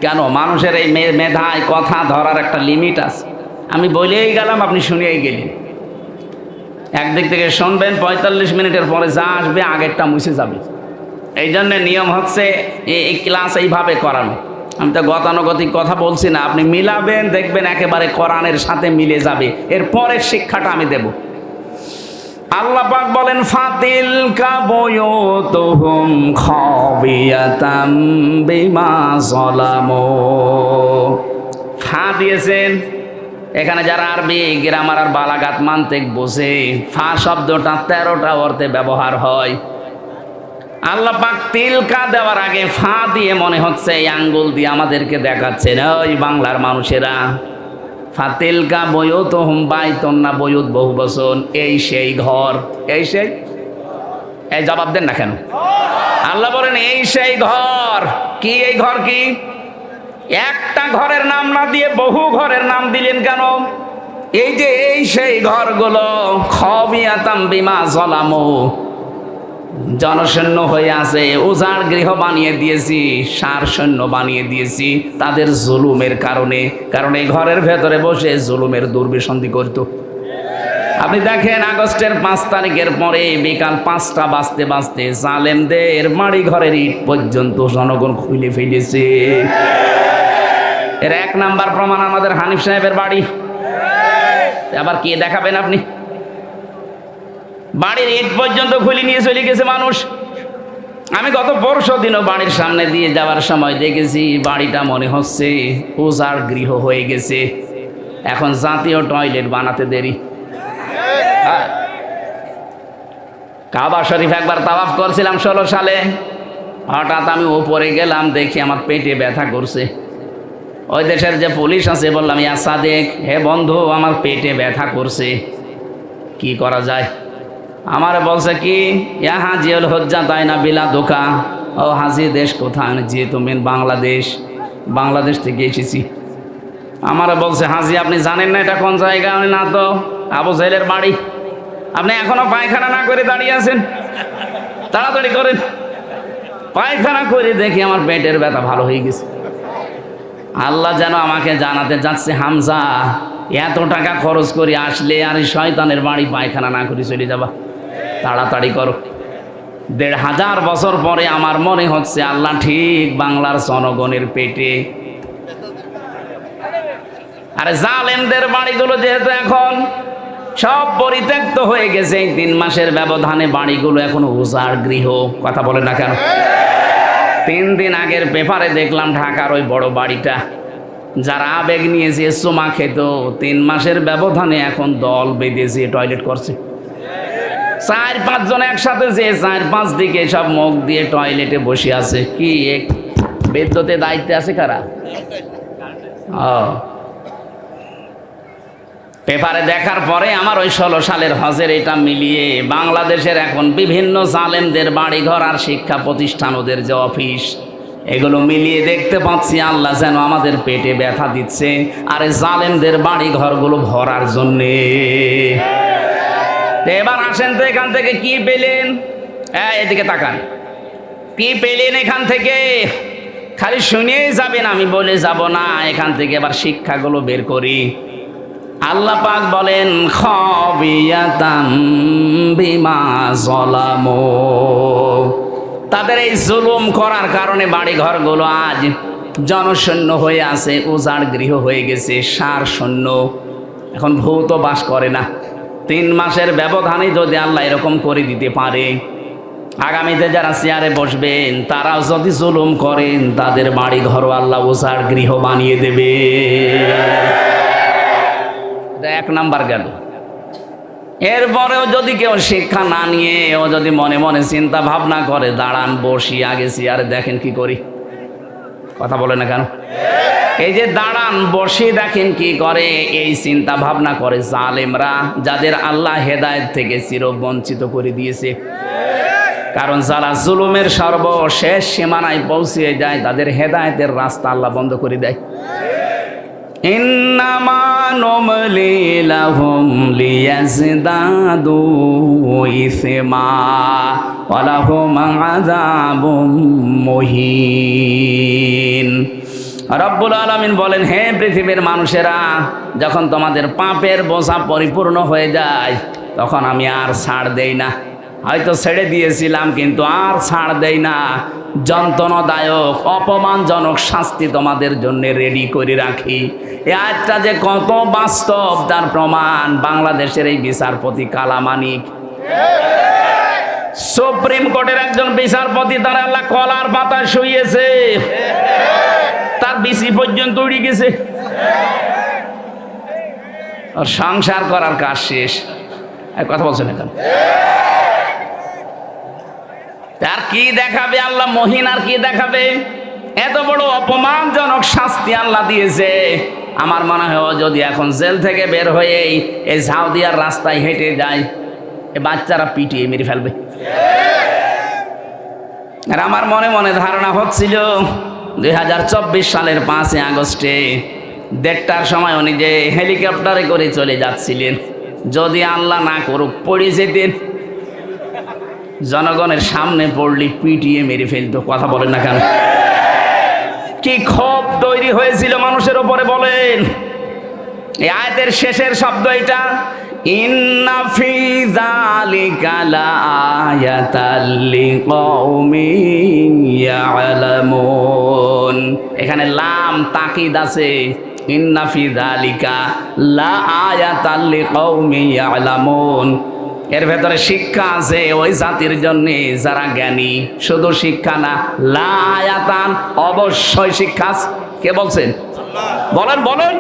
A: কেন? মানুষের এই মেধায় কথা ধরার একটা লিমিট আছে। আমি বলেই গেলাম, আপনি শুনিয়েই গেলেন। একদিক থেকে শুনবেন, 45 মিনিটের পরে যা আসবে আগেরটা মুছে যাবে। এই জন্য নিয়ম হচ্ছে এই ক্লাস এইভাবে করানো। আমি তো গতানুগতিক কথা বলছি না, আপনি মিলাবেন, দেখবেন একেবারে কোরআনের সাথে মিলে যাবে। এর পরের শিক্ষাটা আমি দেব। আল্লাহ পাক বলেন, ফাতিলকা বুয়ুতুহুম খাবিয়াতাম বিমা যালামু। ফা দিয়েছেন এখানে যারা আরবি গ্রামার আর বালাগাত মানতেক বোঝে, ফা শব্দটা 13টা অর্থে ব্যবহার হয়। আল্লাহ পাক তিলকা দেওয়ার আগে ফা দিয়ে মনে হচ্ছে এই আঙ্গুল দিয়ে আমাদেরকে দেখাচ্ছেন, ওই বাংলার মানুষেরা, ফাতিলকা বুয়ুতুহুম বাইতুন না বুয়ুত বহু বচন, এই সেই ঘর, এই সেই, এই জবাব দেন না কেন? আল্লাহ বলেন এই সেই ঘর। কি এই ঘর? কি একটা ঘরের নাম না দিয়ে বহু ঘরের নাম দিলেন কেন? এই যে এই সেই ঘরগুলো, খাবিয়াতাম বিমা যালামু, জনশূন্য হয়ে আছে, উজাড় গৃহ বানিয়ে দিয়েছি, সার সৈন্য বানিয়ে দিয়েছি তাদের জুলুমের কারণে। কারণ এই ঘরের ভেতরে বসে জুলুমের দুর্বিসন্ধি করত। আপনি দেখেন আগস্টের 5 তারিখের পরে বিকাল 5টা বাজতে বাজতে জালেমদের বাড়ি ঘরের ইট পর্যন্ত জনগণ খুলে ফেলেছে। এর 1 নাম্বার প্রমাণ আমাদের হানিফ সাহেবের বাড়ি। আবার কি দেখাবেন আপনি? বাড়ির ইট পর্যন্ত খুলে নিয়ে চলে গেছে মানুষ। আমি গত পরশু দিনও বাড়ির সামনে দিয়ে যাওয়ার সময় দেখেছি বাড়িটা মনে হচ্ছে উজাড় গৃহ হয়ে গেছে। এখন জাতীয় টয়লেট বানাতে দেরি। কাবা শরীফ একবার তাওয়াফ করছিলাম 16 সালে, হঠাৎ আমি উপরে গেলাম, দেখি আমার পেটে ব্যথা করছে। ওই দেশের যে পুলিশ আছে বললাম, ইয়া সাদেক, হে বন্ধু, আমার পেটে ব্যথা করছে, কি করা যায়? আমার বলছে কি, ইয়া হাজিউল হজ্জা তাই না বিলা দোকা। ও হাজি দেশ কোথায়? জি তুমি বাংলাদেশ। বাংলাদেশ থেকে এসেছি। আমার বলছে, হাজি আপনি জানেন না এটা কোন জায়গা? আমি না তো, আবু জাহেলের বাড়ি। আপনি এখনো পায়খানা না করে দাঁড়িয়ে আছেন, তাড়াতাড়ি করেন। পায়খানা করে দেখি আমার পেটের ব্যথা ভালো হয়ে গেছে। আল্লাহ যেন আমাকে জানাতে যাচ্ছে, হামজা এত টাকা খরচ করে আসলে আর শয়তানের বাড়ি পায়খানা না করে চলে যাবা, তাড়াতাড়ি করো। 1500 বছর পরে আমার মনে হচ্ছে আল্লাহ ঠিক বাংলার জনগণের পেটে। আরে জালেমদের বাড়িগুলো যেহেতু এখন সব পরিত্যক্ত হয়ে গেছে, 3 মাসের ব্যবধানে বাড়িগুলো এখন উজাড় গৃহ। কথা বলে না কেন? 3 দিন আগের পেপারে দেখলাম ঢাকার ওই বড় বাড়িটা, যারা আবেগ নিয়েছে চুমা খেত, 3 মাসের ব্যবধানে এখন দল বেঁধেছে টয়লেট করছে। 4-5 জন একসাথে, যে 4-5 দিকে সব মুখ দিয়ে টয়লেটে বসে আছে। কি বিদ্যুতের দায়িত্বে আছে কারা? পেপারে দেখার পরে আমার ওই 16 সালের হজের এটা মিলিয়ে বাংলাদেশের এখন বিভিন্ন জালেমদের বাড়িঘর আর শিক্ষা প্রতিষ্ঠান, ওদের যে অফিস, এগুলো মিলিয়ে দেখতে পাচ্ছি আল্লাহ যেন আমাদের পেটে ব্যথা দিচ্ছে, আর জালেমদের বাড়ি ঘরগুলো ভরার জন্যে। এবার আসেন তো, এখান থেকে কি পেলেন? এদিকে তাকান, কি পেলেন এখান থেকে? খালি শুনেই যাবেন, আমি বলে যাব না। এখান থেকে এবার শিক্ষাগুলো বের করি। আল্লাহ পাক বলেন, খাবিয়াতাম বিমা যালামু, তাদের এই জুলুম করার কারণে বাড়ি ঘরগুলো আজ জনশূন্য হয়ে আছে, উজাড় গৃহ হয়ে গেছে, সার শূন্য। এখন ভূত বাস করে না। 3 মাসের ব্যবধানে যদি আল্লাহ এরকম করে দিতে পারে, আগামীতে যারা চেয়ারে বসবেন তারাও যদি জুলুম করেন, তাদের বাড়ি ঘরও আল্লাহ উজাড় গৃহ বানিয়ে দেবে। 1 নাম্বার গেল। এরপরেও যদি কেউ শিক্ষা না নিয়ে, ও যদি মনে মনে চিন্তা ভাবনা করে, দাঁড়ান বসি আগে চেয়ারে, দেখেন কি করি। কথা বলে না কেন? এই যে দাঁড়ান বসে দেখেন কি করে, এই চিন্তা ভাবনা করে জালেমরা, যাদের আল্লাহ হেদায়েত থেকে চিরবঞ্চিত করে দিয়েছে। কারণ যারা জুলুমের সর্বশেষ সীমানায় পৌঁছিয়ে যায় তাদের হেদায়েতের রাস্তা আল্লাহ বন্ধ করে দেয়। ইন্নামা নুমলি লাহুম লিয়াজদাদু ইসমা ওয়া লাহুম আযাবুম মুহিন। রব্বুল আলামিন বলেন, হে পৃথিবীর মানুষেরা, যখন তোমাদের পাপের বোঝা পরিপূর্ণ হয়ে যায় তখন আমি আর ছাড় দেই না। হয়তো ছেড়ে দিয়েছিলাম কিন্তু আর ছাড় দেই না। যন্ত্রণাদায়ক অপমানজনক শাস্তি তোমাদের জন্য রেডি করে রাখি। এই আয়াতটা যে কত বাস্তব তার প্রমাণ বাংলাদেশের এই বিচারপতি কালামানিক। সুপ্রিম কোর্টের একজন বিচারপতি, তার আল্লাহ কলার পাতায় শুইয়েছে, তার বিসি পর্যন্ত উড়ে গেছে, আর সংসার করার কাজ শেষ। কথা বলছেন এখন তার কি দেখাবে আল্লাহ মহিন, আর কি দেখাবে? এত বড় অপমানজনক শাস্তি আল্লাহ দিয়েছে। আমার মনে হয় যদি এখন জেল থেকে বের হয়ে এই ঝাউদিয়ার রাস্তায় হেঁটে যায়, এ বাচ্চারা পিটিয়ে মেরে ফেলবে। আর আমার মনে মনে ধারণা হচ্ছিল 2024 সালের 5 আগস্টে 1:30টার সময় উনি যে হেলিকপ্টারে করে চলে যাচ্ছিলেন, যদি আল্লাহ না করুক পড়ে যেতেন, জনগণের সামনে পড়লি পিটিয়ে মেরে ফেলতো। কথা বলেন না কেন? কি ক্ষোভ তৈরি হয়েছিল মানুষের উপরে বলেন। এই আয়াতের শেষের শব্দ এটা, ইন্না ফি যালিকা লাআয়াতাল লিকাউমিন ইয়ালামুন। এখানে লাম তাকিদ আছে, ইন্না ফি যালিকা লাআয়াতাল লিকাউমিন ইয়ালামুন। এর ভেতরে শিক্ষা আছে ওই জাতির জন্য যারা জ্ঞানী। শুধু শিক্ষা না, লায়াতান, অবশ্যই শিক্ষা। কে বলছেন? বলেন বলেন।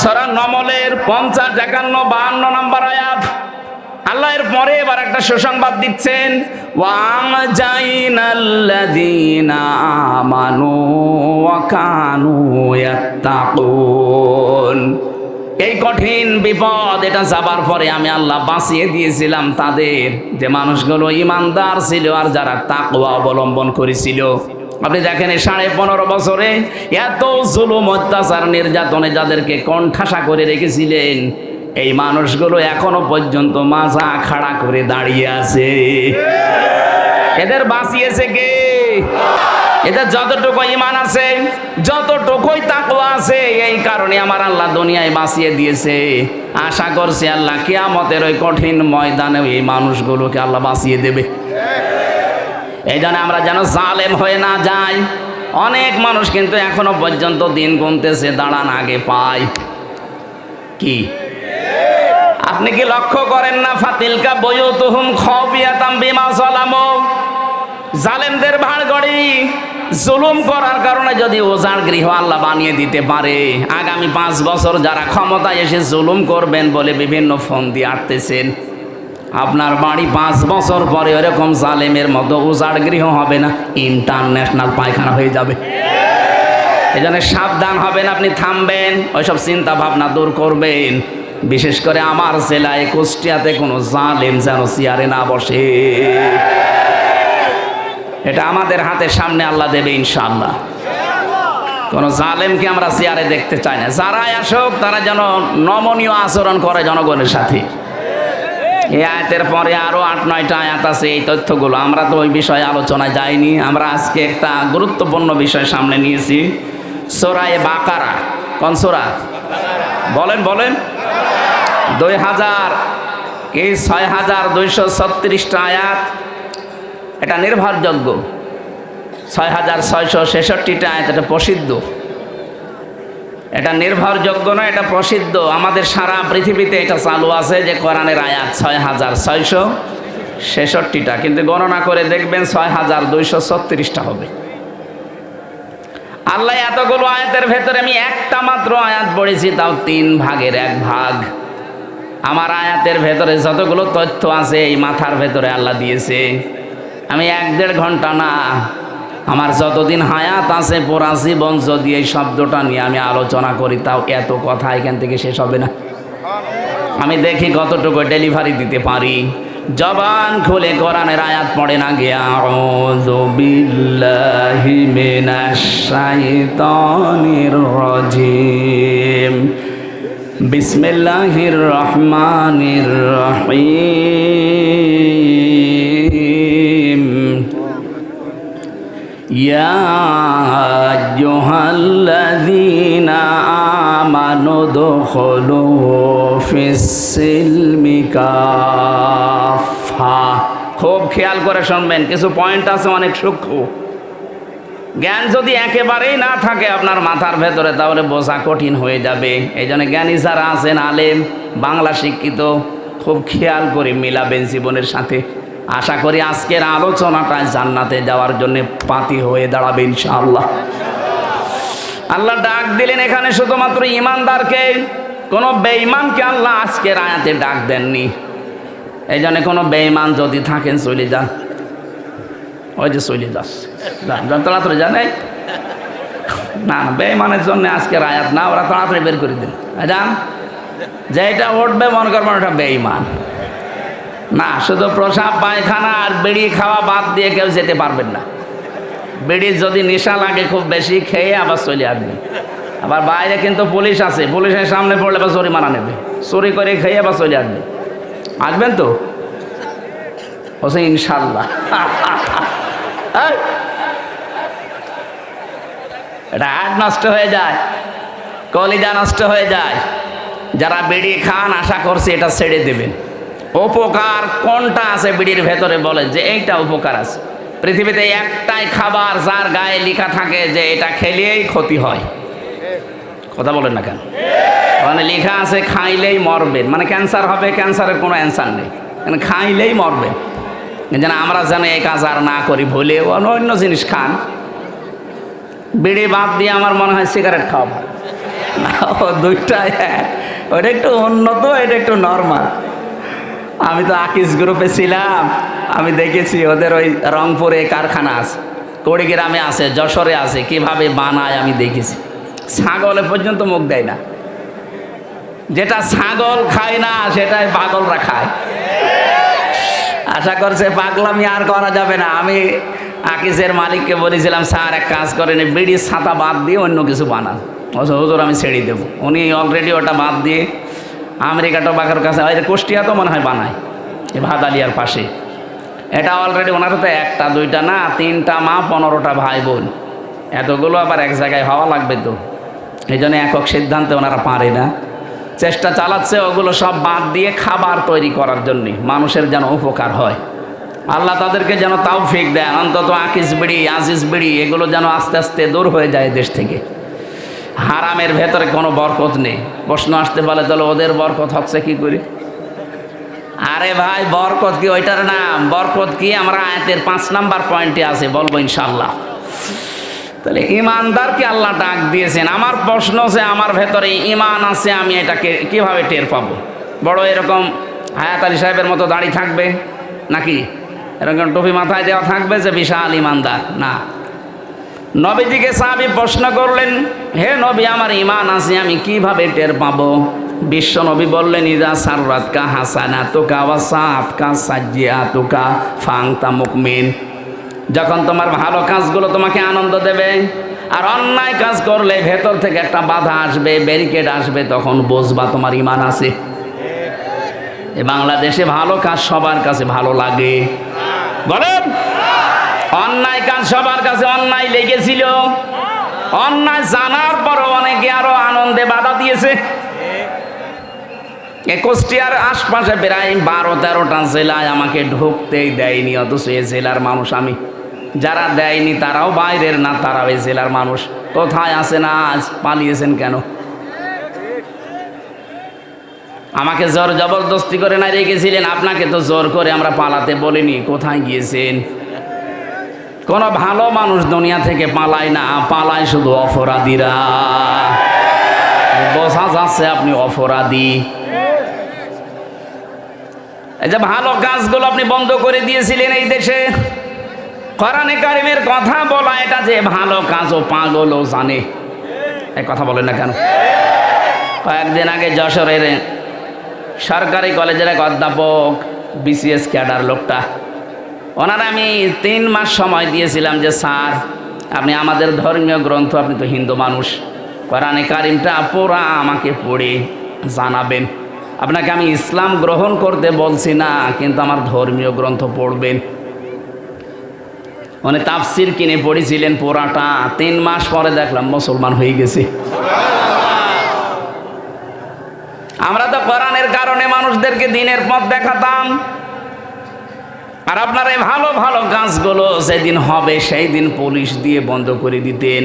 A: সূরা নমলের 50, 51, 52 নম্বর আয়াত। আল্লাহ এর পরে এবার একটা সুসংবাদ দিচ্ছেন, ওয়াজাইনাল্লাযীনা আমানু ওয়া কানু ইয়াত্তাকুন। এই কঠিন বিপদ এটা যাবার পরে আমি আল্লাহ বাঁচিয়ে দিয়েছিলাম তাদের, যে মানুষগুলো ইমানদার ছিল আর যারা তাকওয়া অবলম্বন করেছিল। আপনি দেখেন এই 15.5 বছরে এত জুলুম অত্যাচার নির্যাতনে যাদেরকে কণ্ঠাসা করে রেখেছিলেন, এই মানুষগুলো এখনো পর্যন্ত মাজা খাড়া করে দাঁড়িয়ে আছে। এদের বাঁচিয়েছে কে? এদের যতটুকু ঈমান আছে, যতটুকুই তাকওয়া আছে, এই কারণে আমার আল্লাহ দুনিয়ায় বাঁচিয়ে দিয়েছে। আশা করছি আল্লাহ কিয়ামতের ওই কঠিন ময়দানে এই মানুষগুলোকে আল্লাহ বাঁচিয়ে দেবে। এই জন্য আমরা যেন জালেম হয়ে না যাই। অনেক মানুষ কিন্তু এখনো পর্যন্ত দিন গুনতেছে, দাঁড়ান আগে পাই। কি আপনি কি লক্ষ্য করেন না? ফাতিলকা বুয়ুতুহুম খাওফিয়াতাম বিমা যালামু। জালেমদের ভাড়গড়ি জুলুম করার কারণে যদি ওজাড় গৃহ আল্লাহ বানিয়ে দিতে পারে, আগামী 5 বছর যারা ক্ষমতায় এসে জুলুম করবেন বলে বিভিন্ন ফোন দিয়ে আটতেছেন, আপনার বাড়ি 5 বছর পরে এরকম জালেমের মতো উজাড় গৃহ হবে না, ইন্টারন্যাশনাল পায়খানা হয়ে যাবে। এই জন্য সাবধান হবেন, আপনি থামবেন, ওইসব চিন্তা ভাবনা দূর করবেন। বিশেষ করে আমার জেলায় কুষ্টিয়াতে কোনো জালেম যেন চেয়ারে না বসে। এটা আমাদের হাতের সামনে আল্লাহ দেবে ইনশাআল্লাহ। কোন জালেমকে আমরা চেয়ারে দেখতে চাই না। যারাই আসুক তারা যেন নমনীয় আচরণ করে জনগণের সাথে। এই আয়াতের পরে আরো 8-9টা আয়াত আছে। এই তথ্যগুলো আমরা তো ওই বিষয়ে আলোচনায় যাইনি। আমরা আজকে একটা গুরুত্বপূর্ণ বিষয় সামনে নিয়েছি, সূরা বাকারা। কোন সূরা? বলেন বলেন। 6236টা আয়াত। এটা নির্ভরযোগ্য। 6666টা আয়াত। এটা প্রসিদ্ধ, এটা নির্ভরযোগ্য না, এটা প্রসিদ্ধ। আমাদের সারা পৃথিবীতে এটা চালু আছে যে কোরআনের আয়াত 6666টা, কিন্তু গণনা করে দেখবেন 6236টা হবে। আল্লাহ এতগুলো আয়াতের ভেতরে আমি একটা মাত্র আয়াত পড়েছি, তাও 3 ভাগের 1 ভাগ। আমার আয়াতের ভেতরে যতগুলো তথ্য আছে এই মাথার ভেতরে আল্লাহ দিয়েছে। আমি 1-1.5 ঘন্টা না, আমার যতদিন হায়াত আছে পুরা জীবন যদি এই শব্দটা নিয়ে আমি আলোচনা করি, তাও এত কথা এখান থেকে শেষ হবে না। আমি দেখি কতটুকু ডেলিভারি দিতে পারি। জবান খুলে কোরআনের আয়াত পড়ে না গিয়া আউযু বিল্লাহি মিনাশ শাইতানির রাজিম বিসমিল্লাহির রহমানির রহিম ইয়া আইয়ুহাল্লাযীনা আমানু দুখুলু ফিস-সিলমি কাফা। খুব খেয়াল করে শুনবেন, কিছু পয়েন্ট আছে অনেক সূক্ষ্ম। জ্ঞান যদি একেবারেই না থাকে আপনার মাথার ভেতরে, তাহলে বোঝা কঠিন হয়ে যাবে। এই জন্য জ্ঞানী যারা আছেন, আলেম, বাংলা শিক্ষিত, খুব খেয়াল করে মিলাবেন জীবনের সাথে। আশা করি আজকের আলোচনাটায় জান্নাতে যাওয়ার জন্য পাতি হয়ে দাঁড়াবে ইনশাআল্লাহ। আল্লাহ ডাক দিলেন এখানে শুধুমাত্র ইমানদারকে, কোনো বেঈমানকে আল্লাহ আজকের আয়াতে ডাক দেননি। এই জন্য কোনো বেঈমান যদি থাকেন চলে যান, ওই যে চলে যাচ্ছে, তাড়াতাড়ি জানে না, বেঈমানের জন্য আজকের আয়াত না, ওরা তাড়াতাড়ি বের করে দিন। যান, যেটা উঠবে মনে করবেন ওটা বেঈমান না। শুধু প্রসাব পায়খানা আর বিড়ি খাওয়া বাদ দিয়ে কেউ যেতে পারবেন না। বিড়ির যদি নেশা লাগে খুব বেশি, খেয়ে আবার চলে আসবে। আবার বাইরে কিন্তু পুলিশ আছে, পুলিশের সামনে পড়লে আবার জরিমানা নেবে। চুরি করে খেয়ে আবার চলে আসবে। আসবেন তো? বলছে ইনশাল্লাহ। এটা হার্ট নষ্ট হয়ে যায়, কলিজা নষ্ট হয়ে যায়। যারা বিড়ি খান আশা করছি এটা ছেড়ে দেবেন। উপকার কোনটা আছে বিড়ির ভেতরে বলে যে এইটা উপকার আছে। পৃথিবীতে একটাই খাবার যার গায়ে লেখা থাকে যে এটা খেলেই ক্ষতি হয়। কথা বলেন না কেন? মানে লেখা আছে খাইলেই মরবেন, মানে ক্যান্সার হবে, ক্যান্সারের কোনো অ্যান্সার নেই, মানে খাইলেই মরবেন। যেন আমরা যেন এই কাজ আর না করি, ভুলে অন্য জিনিস খান। বিড়ি বাদ দিয়ে আমার মনে হয় সিগারেট খাওয়া ভালো। দুইটাই ওটা একটু উন্নত, এটা একটু নর্মাল। আমি তো আকিস গ্রুপে ছিলাম, আমি দেখেছি ওদের ওই রংপুরে কারখানা আছে, কুড়িগ্রামে আছে, যশোরে আছে, কিভাবে বানায় আমি দেখেছি। ছাগলে পর্যন্ত মুখ দেয় না। যেটা ছাগল খায় না সেটাই পাগলরা খায়। আশা করছে পাগলামি আর করা যাবে না। আমি আকিসের মালিককে বলেছিলাম, স্যার এক কাজ করেন, বিড়ির ছাতা বাদ দিয়ে অন্য কিছু বানান। হুজুর আমি ছেড়ে দেবো। উনি অলরেডি ওটা বাদ দিয়ে আমেরিকা টোবাকোর কাছে, কুষ্টিয়া তো মনে হয় বানায়, ভাদালিয়ার পাশে। এটা অলরেডি ওনার তো একটা দুইটা না, 3টা মা 15টা ভাই বোন, এতগুলো আবার এক জায়গায় হওয়া লাগবে তো। এই জন্য একক সিদ্ধান্তে ওনারা পারে না, চেষ্টা চালাচ্ছে ওগুলো সব বাদ দিয়ে খাবার তৈরি করার জন্যে, মানুষের যেন উপকার হয়। আল্লাহ তাদেরকে যেন তৌফিক দেয়, অন্তত আকিস বিড়ি, আজিজ বিড়ি এগুলো যেন আস্তে আস্তে দূর হয়ে যায় দেশ থেকে। হারামের ভেতরে কোনো বরকত নেই। প্রশ্ন আসতে পারে তাহলে ওদের বরকত হচ্ছে কি করে? আরে ভাই, বরকত কি ওইটার নাম? বরকত কি আমরা আয়াতের 5 নাম্বার পয়েন্টে আছে, বলবো ইনশাল্লাহ। তাহলে ইমানদারকে আল্লাহ ডাক দিয়েছেন। আমার প্রশ্ন হচ্ছে, আমার ভেতরে ইমান আছে, আমি এটাকে কিভাবে টের পাবো? বড় এরকম হায়াত আলী সাহেবের মতো দাড়ি থাকবে নাকি? এরকম টুপি মাথায় দেওয়া থাকবে যে বিশাল ইমানদার? না। নবীজিকে সাহাবী প্রশ্ন করলেন, হে নবী, আমার ইমান আছে, আমি কিভাবে টের পাবো? বিশ্ব নবী বললেন, ইদা সাররাতকা হাসানাতুকা ওয়া সাআতকা সাজ্জিআতুকা ফাআনতা মুমিন। যখন তোমার ভালো কাজগুলো তোমাকে আনন্দ দেবে, আর অন্যায় কাজ করলে ভেতর থেকে একটা বাধা আসবে, ব্যারিকেড আসবে, তখন বুঝবা তোমার ইমান আছে। এ বাংলাদেশে ভালো কাজ সবার কাছে ভালো লাগে? বলেন। অন্যায় কাজ সবার কাছে অন্যায় লেগেছিল, অন্যায় জানার পরও অনেকে আরো আনন্দে বাধা দিয়েছে। কুষ্টিয়ার আশপাশে প্রায় 12-13টা জেলায় আমাকে ঢুকতেই দেয়নি, অথচ এ জেলার মানুষ আমি। যারা দেয়নি তারাও বাইরের না, তারাও এই জেলার মানুষ। কোথায় আছে না আজ? পালিয়েছেন কেন? আমাকে জোর জবরদস্তি করে না রেখেছিলেন, আপনাকে তো জোর করে আমরা পালাতে বলিনি। কোথায় গিয়েছেন? কোনো ভালো মানুষ দুনিয়া থেকে পালায় না, পালায় শুধু অপরাধীরা। বোঝা যাচ্ছে আপনি অপরাধী। এই যে ভালো কাজগুলো আপনি বন্ধ করে দিয়েছিলেন এই দেশে, কোরআনে কারিমের কথা বলা এটা যে ভালো কাজ, ও পাগলও জানে। এই কথা বলেন না কেন? কয়েকদিন আগে যশোরের সরকারি কলেজের এক অধ্যাপক বিসিএস ক্যাডার লোকটা, ওনারা আমি 3 মাস সময় দিয়েছিলাম যে স্যার আপনি আমাদের ধর্মীয় গ্রন্থ, আপনি তো হিন্দু মানুষ, কোরআনে কারিমটা পুরা আমাকে পড়ে জানাবেন। আপনাকে আমি ইসলাম গ্রহণ করতে বলছি না, কিন্তু আমার ধর্মীয় গ্রন্থ পড়বেন। উনি তাফসির কিনে পড়েছিলেন পুরাটা, 3 মাস পরে দেখলাম মুসলমান হয়ে গেছে। আমরা তো কোরআনের কারণে মানুষদেরকে দিনের পথ দেখাতাম, আর আপনার এই ভালো ভালো কাজগুলো যেদিন হবে সেই দিন পুলিশ দিয়ে বন্ধ করে দিতেন।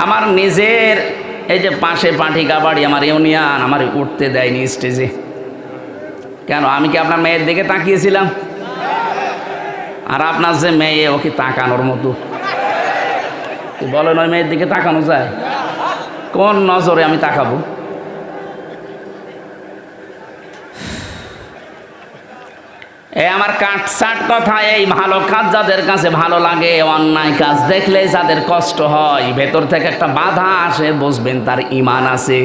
A: আমার নিজের এই যে পাশে পাঠিকা বাড়ি, আমার ইউনিয়ন আমার উঠতে দেয়নি স্টেজে। কেন? আমি কি আপনার মেয়ের দিকে তাকিয়েছিলাম? আর আপনার যে মেয়ে, ও কি তাকানোর মতো? বলেন ওই মেয়ের দিকে তাকানো যায়? কোন নজরে আমি তাকাবো? আমার কাটসাট কথা, এই ভালো কাজ যাদের কাছে ভালো লাগে, অন্যায় কাজ দেখলে যাদের কষ্ট হয়, ভেতর থেকে একটা বাধা আসে, বুঝবেন তার ঈমান আছে।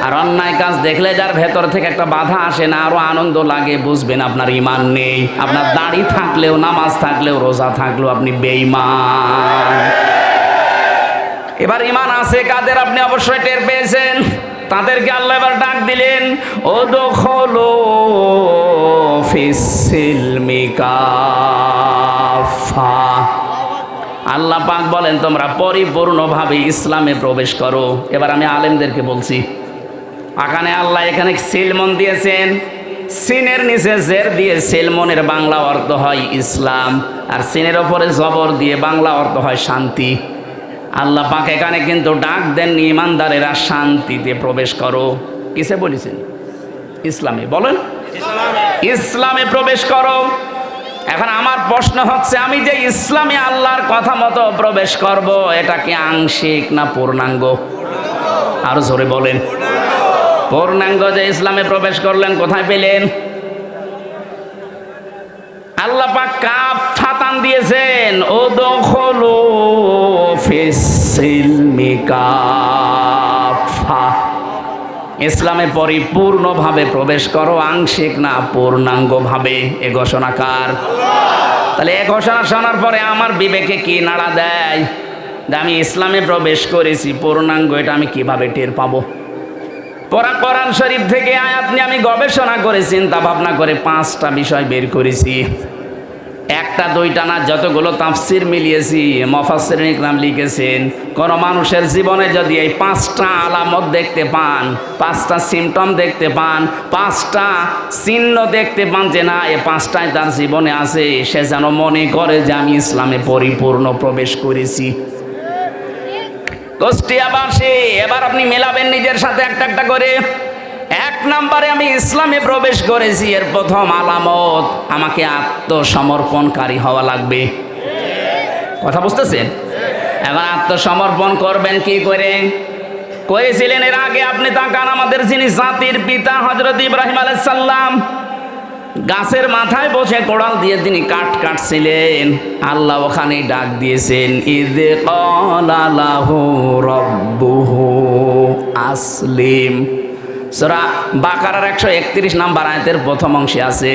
A: আর অন্যায় কাজ দেখলে যার ভেতর থেকে একটা বাধা আসে না, আরো আনন্দ লাগে, বুঝবেন আপনার ঈমান নেই। আপনার দাড়ি থাকলেও, নামাজ থাকলেও, রোজা থাকলেও আপনি বেঈমান। এবার ঈমান আছে কাদের আপনি অবশ্যই টের পেয়েছেন। তাদেরকে আল্লাহ এবার ডাক দিলেন, উদখুলু ফিস-সিলমি কাফা। আল্লাহ পাক বলেন তোমরা পরিপূর্ণভাবে ইসলামে প্রবেশ করো। এবার আমি আলেমদেরকে বলছি, এখানে আল্লাহ এখানে সিলমন দিয়েছেন, সিনের নিচে জের দিয়ে সিলমনের বাংলা অর্থ হয় ইসলাম, আর সিনের ওপরে জবর দিয়ে বাংলা অর্থ হয় শান্তি। আল্লাহ পাক এখানে কিন্তু ডাক দেননি ইমানদারেরা শান্তিতে প্রবেশ করো, কিসে বলেছেন? ইসলামে। বলেন ইসলামে প্রবেশ করো। এখন আমার প্রশ্ন হচ্ছে, আমি যে ইসলামে আল্লাহর কথা মতো প্রবেশ করব, এটা কি আংশিক না পূর্ণাঙ্গ? আরো জোরে বলেন। পূর্ণাঙ্গ যে ইসলামে প্রবেশ করলেন, কোথায় পেলেন? আল্লাহ পাক কাফাতান দিয়েছেন, উদখুলু ফিস-সিলমি কাফা। ইসলামে পরিপূর্ণভাবে প্রবেশ করো, আংশিক না পূর্ণাঙ্গভাবে। এ ঘোষণাকার। তাহলে এ ঘোষণা শোনার পরে আমার বিবেকে কি নাড়া দেয় যে আমি ইসলামে প্রবেশ করেছি পূর্ণাঙ্গ, এটা আমি কিভাবে টের পাবো? কোরআন শরীফ থেকে আয়াত নিয়ে আমি গবেষণা করে চিন্তা ভাবনা করে 5টা বিষয় বের করেছি। একটা দুইটা না, যতগুলো তাফসির মিলিয়েছি, মুফাসসিরিন ইকরাম লিখেছেন, কোন মানুষের জীবনে যদি এই 5টা আলামত দেখতে পান, 5টা সিমটম দেখতে পান, 5টা চিহ্ন দেখতে পান যে না এই 5টাই তার জীবনে আছে, সে যেন মনে করে যে আমি ইসলামে পরিপূর্ণ প্রবেশ করেছি। কুষ্টিয়াবাসী, এবার আপনি মেলাবেন নিজের সাথে একটা একটা করে। 1 নম্বরে আমি ইসলামে প্রবেশ করেছি, এর প্রথম আলামত, আমাকে আত্মসমর্পণকারী হওয়া লাগবে। কথা বুঝতেছেন? এখন আত্মসমর্পণ করবেন কি করে? করেছিলেন এর আগে আপনি তাকান, আমাদের যিনি জাতির পিতা হযরত ইব্রাহিম আলাইহিস সালাম, গাছের মাথায় বসে কোড়াল দিয়ে তিনি কাঠ কাটছিলেন। আল্লাহ ওখানেই ডাক দিয়েছেন, ইয ক্বালা লাহু রাব্বুহু আসলিম। সূরা বাকারার 131 নম্বর আয়াতের প্রথম অংশে আছে।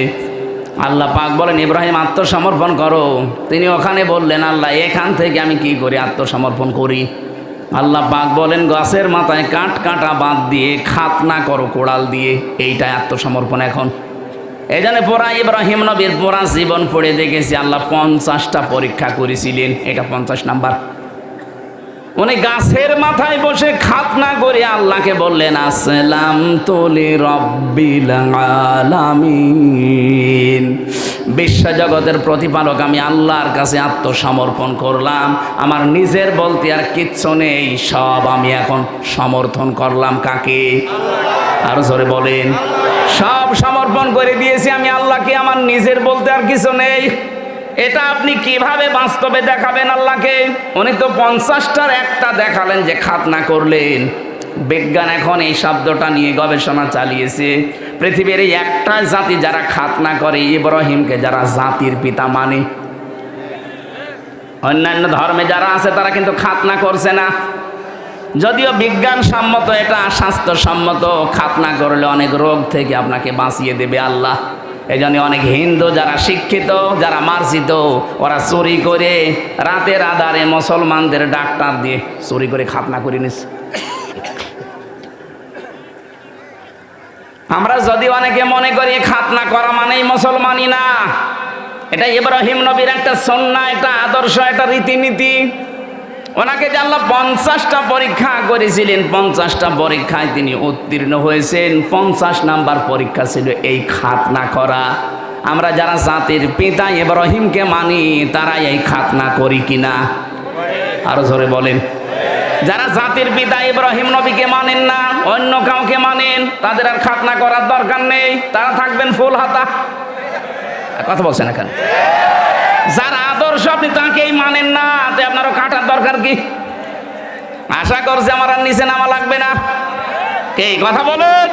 A: আল্লাহ পাক বলেন ইব্রাহিম আত্মসমর্পণ করো। তিনি ওখানে বললেন আল্লাহ এখান থেকে আমি কি করে আত্মসমর্পণ করি? আল্লাহ পাক বলেন গাছের মাথায় কাঠ কাটা বাদ দিয়ে খাতনা করো কোড়াল দিয়ে, এইটাই আত্মসমর্পণ। এখন এই জন্য পুরা ইব্রাহিম নবীর পুরা জীবন পড়ে দেখেছি আল্লাহ 50টা পরীক্ষা করেছিলেন, এটা 50 নাম্বার। উনি গাছের মাথায় বসে খাতনা করে আল্লাহকে বললেন আসসালামতু লিরাব্বিল আলামিন, বিশ্বজগতের প্রতিপালক আমি আল্লাহর কাছে আত্মসমর্পণ করলাম, আমার নিজের বলতে আর কিচ্ছু নেই, সব আমি এখন সমর্থন করলাম। কাকে? আরো জোরে বলেন। সব সমর্পণ করে দিয়েছি আমি আল্লাহকে, আমার নিজের বলতে আর কিছু নেই। এটা আপনি কিভাবে বাস্তবে দেখাবেন আল্লাহকে? উনি তো 50টার একটা দেখালেন যে খাতনা করলেন। বিজ্ঞান এখন এই শব্দটা নিয়ে গবেষণা চালিয়েছে। পৃথিবীর এই একটা জাতি যারা খাতনা করে, ইব্রাহিমকে যারা জাতির পিতা মানে। অন্যান্য ধর্মে যারা আছে তারা কিন্তু খাতনা করছে না, যদিও বিজ্ঞানসম্মত এটা স্বাস্থ্যসম্মত, খাতনা করলে অনেক রোগ থেকে আপনাকে বাঁচিয়ে দেবে আল্লাহ। এই জন্য অনেক হিন্দু যারা শিক্ষিত, যারা মার্জিত, ওরা চুরি করে রাতের আধারে মুসলমানদের ডাক্তার দিয়ে চুরি করে খাতনা করে নিচ্ছে। আমরা যদি অনেকে মনে করি খাতনা করা মানেই মুসলমানই না, এটা ইব্রাহিম নবীর একটা সুন্নাহ, একটা আদর্শ, একটা রীতিনীতি। ওনাকে যে আল্লাহ 50টা পরীক্ষা করেছিলেন, 50টা পরীক্ষায় তিনি উত্তীর্ণ হয়েছেন। 50 নাম্বার পরীক্ষা ছিল এই খাতনা করা। আমরা যারা জাতির পিতা ইব্রাহিমকে মানি, তারা এই খাতনা করি কিনা? আরো জোরে বলেন। যারা জাতির পিতা ইব্রাহিম নবীকে মানেন না, অন্য কাউকে মানেন, তাদের আর খাতনা করার দরকার নেই, তারা থাকবেন ফুল হাতা। কথা বলছেন এখানে। যার আদর্শ আপনি তাকেই মানেন না, তো আপনারও কাটার দরকার কি? আশা করছে আমার আর নিচে নামা লাগবে না। কে কথা বলুন?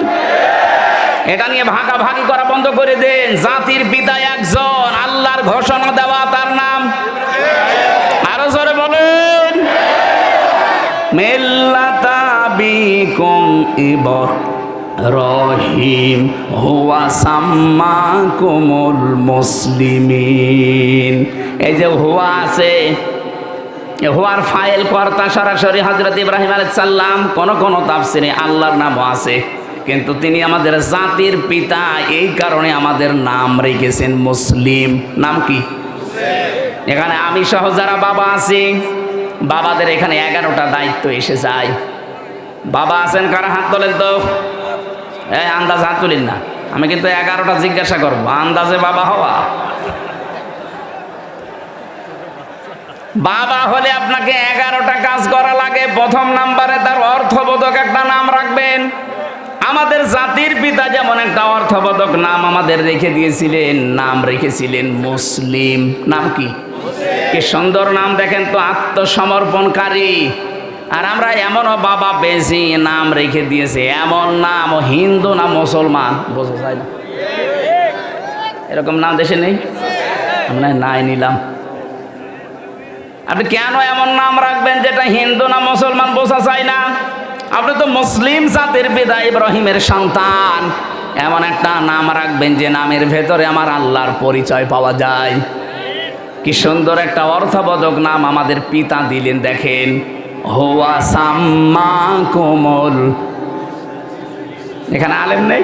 A: এটা নিয়ে ভাগাভাগি করা বন্ধ করে দেন। জাতির পিতা একজন, আল্লাহর ঘোষণা দেওয়া, তার নাম। আরো জোরে বলুন। মিল্লাতা বিকুম ইব্রাহিম হুয়া সাম্মাকুমুল মুসলিমিন। এই যে হুয়া আছে, হুয়ার ফাইল কর্তা সরাসরি হযরত ইব্রাহিম আলাইহিস সালাম। কোন কোন তাফসিরে আল্লাহর নামও আছে, কিন্তু তিনি আমাদের জাতির পিতা, এই কারণে আমাদের নাম রেখেছেন মুসলিম। নাম কি? এখানে আমি সহ যারা বাবা আছি, বাবাদের এখানে 11টা দায়িত্ব এসে যায়। বাবা আছেন কারা? হাত তোলেন তো। এই আন্দাজ হাত তুলেন না, আমি কিন্তু 11টা জিজ্ঞাসা করবো, আন্দাজে বাবা হওয়া। বাবা হলে আপনাকে 11টা কাজ করা লাগে। প্রথম নাম্বারে তার অর্থবোধক একটা নাম রাখবেন। আমাদের জাতির পিতা যেমন একটা অর্থবোধক নাম আমাদের রেখে দিয়েছিলেন, নাম রেখেছিলেন মুসলিম। নাম কি? কি সুন্দর নাম দেখেন তো, আত্মসমর্পণকারী। আর আমরা এমনও বাবা পেয়েছি, নাম রেখে দিয়েছে এমন নাম, হিন্দু না মুসলমান বোঝা যায় না। এরকম নাম দেশে নেই, আমরা নাই নিলাম। আপনি কেন এমন নাম রাখবেন যেটা হিন্দু না মুসলমান বোঝা যায় না? আপনি তো মুসলিম জাতির পিতা ইব্রাহিমের সন্তান, এমন একটা নাম রাখবেন যে নামের ভেতরে আমার আল্লাহর পরিচয় পাওয়া যায়। কি সুন্দর একটা অর্থবোধক নাম আমাদের পিতা দিলেন। দেখেন, হুয়া সাম্মাকুমুল, এখানে আলেম নেই,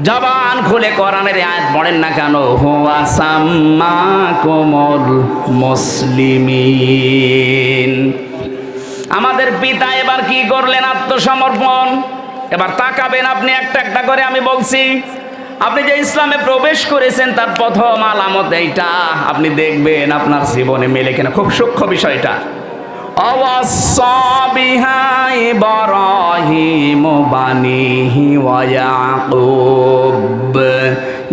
A: জবান খুলে কোরআনের আয়াত পড়েন না কেন? হুয়া সাম্মাকুমুল মুসলিমিন। আমাদের পিতা এবার কি করলেন? আত্মসমর্পণ। এবার তাকাবেন আপনি একটা একটা করে, আমি বলছি। আপনি যে ইসলামে প্রবেশ করেছেন তার প্রথম আলামত এইটা, আপনি দেখবেন আপনার জীবনে মেলে কিনা। খুব সূক্ষ্ম বিষয়টা। আওয়াসা বিহা ইব্রাহিম বানিহি ওয়া ইয়াকুব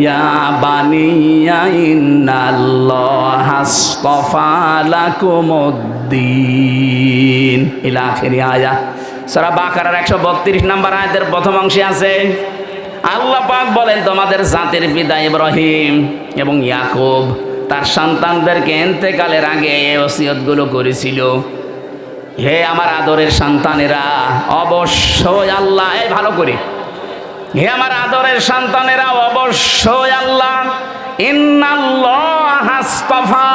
A: ইয়া বানিয়া ইন্নাল্লাহা আসতাফা লাকুমুদ্দিন ইলা আখিরি আয়াত। সূরা বাকারার 132 নম্বর আয়াতের প্রথম অংশে আছে, আল্লাহ পাক বলেন, তোমাদের জাতির পিতা ইব্রাহিম এবং ইয়াকুব তার সন্তানদেরকে ইন্তেকালের আগে এই ওসিয়তগুলো করেছিল। হে আমার আদরের সন্তানেরা, অবশ্যই আল্লাহ, এই ভালো করে, হে আমার আদরের সন্তানেরা, অবশ্যই আল্লাহ ইন্নাল্লাহা আসতাফা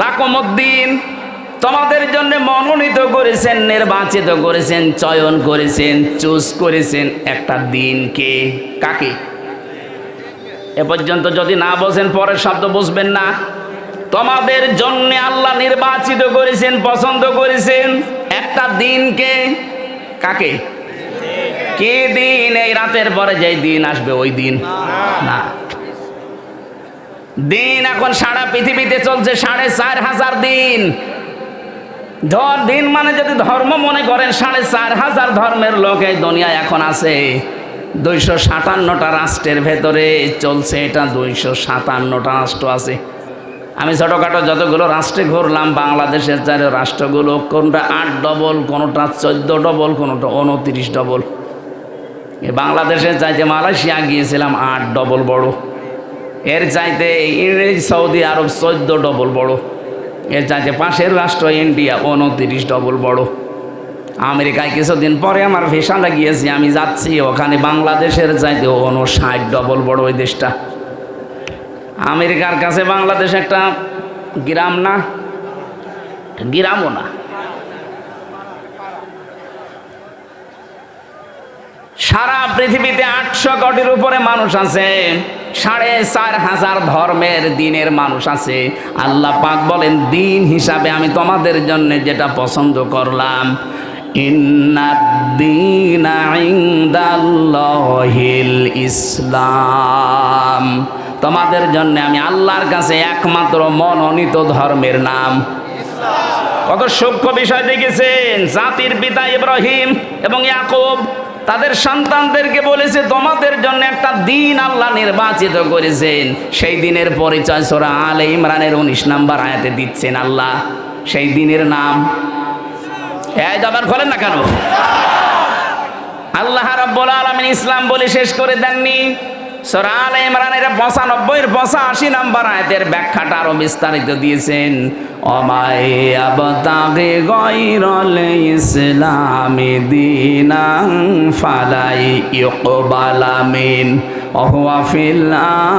A: লাকুমুদ্দিন, তোমাদের জন্য মনোনীত করেছেন, নির্বাচিত করেছেন, চয়ন করেছেন, চুজ করেছেন একটা দিনকে। কাকে? এ পর্যন্ত যদি না বোঝেন পরের শব্দ বুঝবেন না। তোমাদের জন্য আল্লাহ নির্বাচিত করেছেন, পছন্দ করেছেন একটা দিনকে। কাকে? কি দিন? এই রাতের পরে যেই দিন আসবে ওই দিন না। দিন এখন সারা পৃথিবীতে চলছে 4,500 দিন। দিন মানে যদি ধর্ম মনে করেন, 4,500 ধর্মের লোক এই দুনিয়ায় এখন আছে। 257টা রাষ্ট্রের ভেতরে চলছে এটা। 257টা রাষ্ট্র আছে। আমি ছোটোখাটো যতগুলো রাষ্ট্রে ঘুরলাম, বাংলাদেশের 4 রাষ্ট্রগুলো, কোনটা 8 ডবল, কোনোটা 14 ডবল, কোনোটা 29 ডবল। এই বাংলাদেশের চাইতে মালয়েশিয়া গিয়েছিলাম 8 ডবল বড়। এর চাইতে সৌদি আরব 14 ডবল বড়। এর চাইতে পাশের রাষ্ট্র ইন্ডিয়া 29 ডবল বড়। আমেরিকায় কিছুদিন পরে আমার ভিসা লাগিয়েছি, আমি যাচ্ছি ওখানে, বাংলাদেশের চাইতে 59 ডবল বড় ওই দেশটা। আমেরিকার কাছে বাংলাদেশ একটা গ্রাম না, গ্রামও না। সারা পৃথিবীতে 800 কোটির উপরে মানুষ আছে, 4,500 ধর্মের দিনের মানুষ আছে। আল্লাহ পাক বলেন দিন হিসাবে আমি তোমাদের জন্য যেটা পছন্দ করলাম, ইন্নাদ-দীনা ইনদাল্লাহিল ইসলাম, তোমাদের জন্য আমি আল্লাহর কাছে একমাত্র মনোনীত ধর্মের নাম ইসলাম। কত সূক্ষ্ম বিষয় দেখেছেন। জাতির পিতা ইব্রাহিম এবং ইয়াকুব তাদের সন্তানদেরকে বলেছে তোমাদের জন্য একটা দিন আল্লাহ নির্বাচিত করেছেন। সেই দিনের পরিচয় সূরা আলে ইমরানের 19 নম্বর আয়াতে দিচ্ছেন আল্লাহ। সেই দিনের নাম এই জবান খোলেন না কেন? আল্লাহ রাব্বুল আলামিন ইসলাম বলে শেষ করে দেননি। সূরা আলে ইমরানের 85 নম্বর আয়াতের ব্যাখ্যাটা আরো বিস্তারিত দিয়েছেন। ওমাই আবতাগি গায়রাল ইসলামি দীনান ফালাই ইউকবালা মিন ওয়া হুয়া ফিল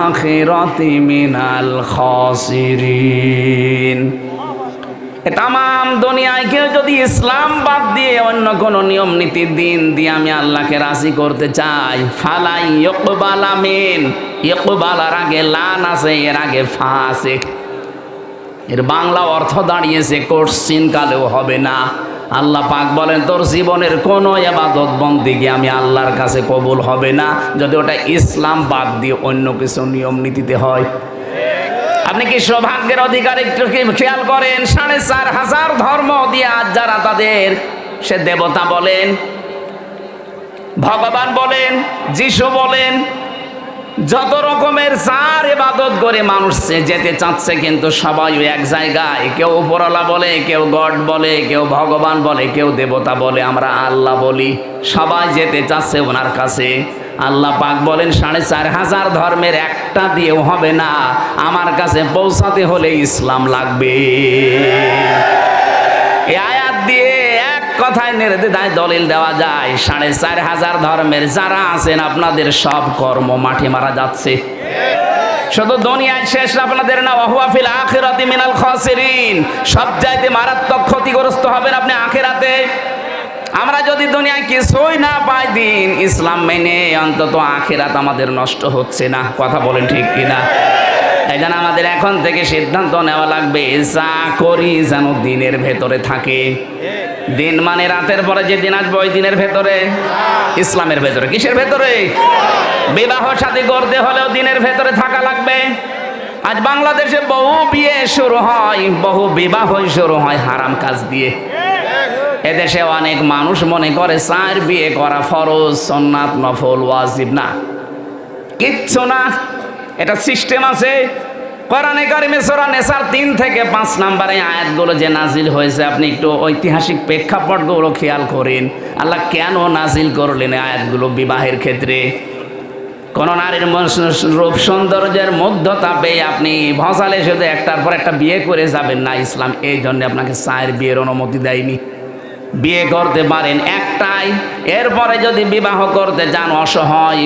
A: আখিরাতি মিনাল খাসিরিন। তামাম দুনিয়ায় কেউ যদি ইসলাম বাদ দিয়ে অন্য কোন নিয়ম নীতি দিন দিয়ে আমি আল্লাহকে রাজি করতে চাই, ফালাই ইউকবালা মিন, ইউকবালার আগে লান আছে, এর আগে ফা আছে। এর বাংলা অর্থ দাঁড়িয়েছে কোশ্চিন কালেও হবে না। আল্লাহ পাক বলেন তোর জীবনের কোনো ইবাদত বন্দেগী আমি আল্লাহর কাছে কবুল হবে না যদি ওটা ইসলাম বাদ দিয়ে অন্য কিছু নিয়ম নীতিতে হয়। আপনি কি সৌভাগ্যের অধিকারী খেয়াল করেন? 4,500 ধর্ম দিয়ে আজ যারা তাদের সে দেবতা বলেন, ভগবান বলেন, যিশু বলেন, যত রকমের যার ইবাদত করে মানুষ যেতে চাচ্ছে, কিন্তু সবাই এক জায়গায়। কেউ উপরওয়ালা বলে, কেউ গড বলে, কেউ ভগবান বলে, কেউ দেবতা বলে, আমরা আল্লাহ বলি। সবাই যেতে চাচ্ছে ওনার কাছে। আল্লাহ পাক বলেন 4,500 ধর্মের একটা দিয়েও হবে না, আমার কাছে পৌঁছাতে হলে ইসলাম লাগবে। এই আয়াত দিয়ে এক কথায় নির্দ্বিধায় দলিল দেওয়া যায় 4,500 ধর্মের যারা আছেন আপনাদের সব কর্ম মাঠে মারা যাচ্ছে। শুধু দুনিয়ায় শেষ আপনাদের না, ওয়া হুয়া ফিল আখিরাতি মিনাল খাসিরিন, সবচাইতে মারাত্মক ক্ষতিগ্রস্ত হবেন আপনি আখিরাতে। আমরা যদি দুনিয়ায় কিছুই না পাই দিন ইসলাম মেনে, অন্তত আখিরাত আমাদের নষ্ট হচ্ছে না। কথা বলেন ঠিক কিনা? এই জন্য আমাদের এখন থেকে সিদ্ধান্ত নেওয়া লাগবে যা করি যেন দিনের ভেতরে থাকে। দিন মানে রাতের পরে যে দিন আসবে ওই দিনের ভেতরে, ইসলামের ভেতরে। কিসের ভেতরে? বিবাহ শাদী করতে হলেও দিনের ভেতরে থাকা লাগবে। আজ বাংলাদেশে বহু বিয়ে শুরু হয়, বহু বিবাহ শুরু হয় হারাম কাজ দিয়ে। এদেশে অনেক মানুষ মনে করে 4 বিয়ে করা ফরজ, সুন্নাত, নফল, ওয়াজিব না, কিচ্ছু না। এটা সিস্টেম আছে। কোরআনে কারিমে সূরা নিসার 3 থেকে 5 নম্বরে আয়াতগুলো যে নাজিল হয়েছে, আপনি একটু ঐতিহাসিক প্রেক্ষাপটগুলো খেয়াল করেন। আল্লাহ কেন নাজিল করলেন আয়াতগুলো বিবাহের ক্ষেত্রে? কোন নারীর রূপ সৌন্দর্যের মধ্যতা পেয়ে আপনি ভসালে শুধু একটার পর একটা বিয়ে করে যাবেন না। ইসলাম এই জন্য আপনাকে 4 বিয়ের অনুমতি দেয়নি। বিয়ে করতে পারেন একটাই, এরপরে যদি বিবাহ করতে যান অসহায়,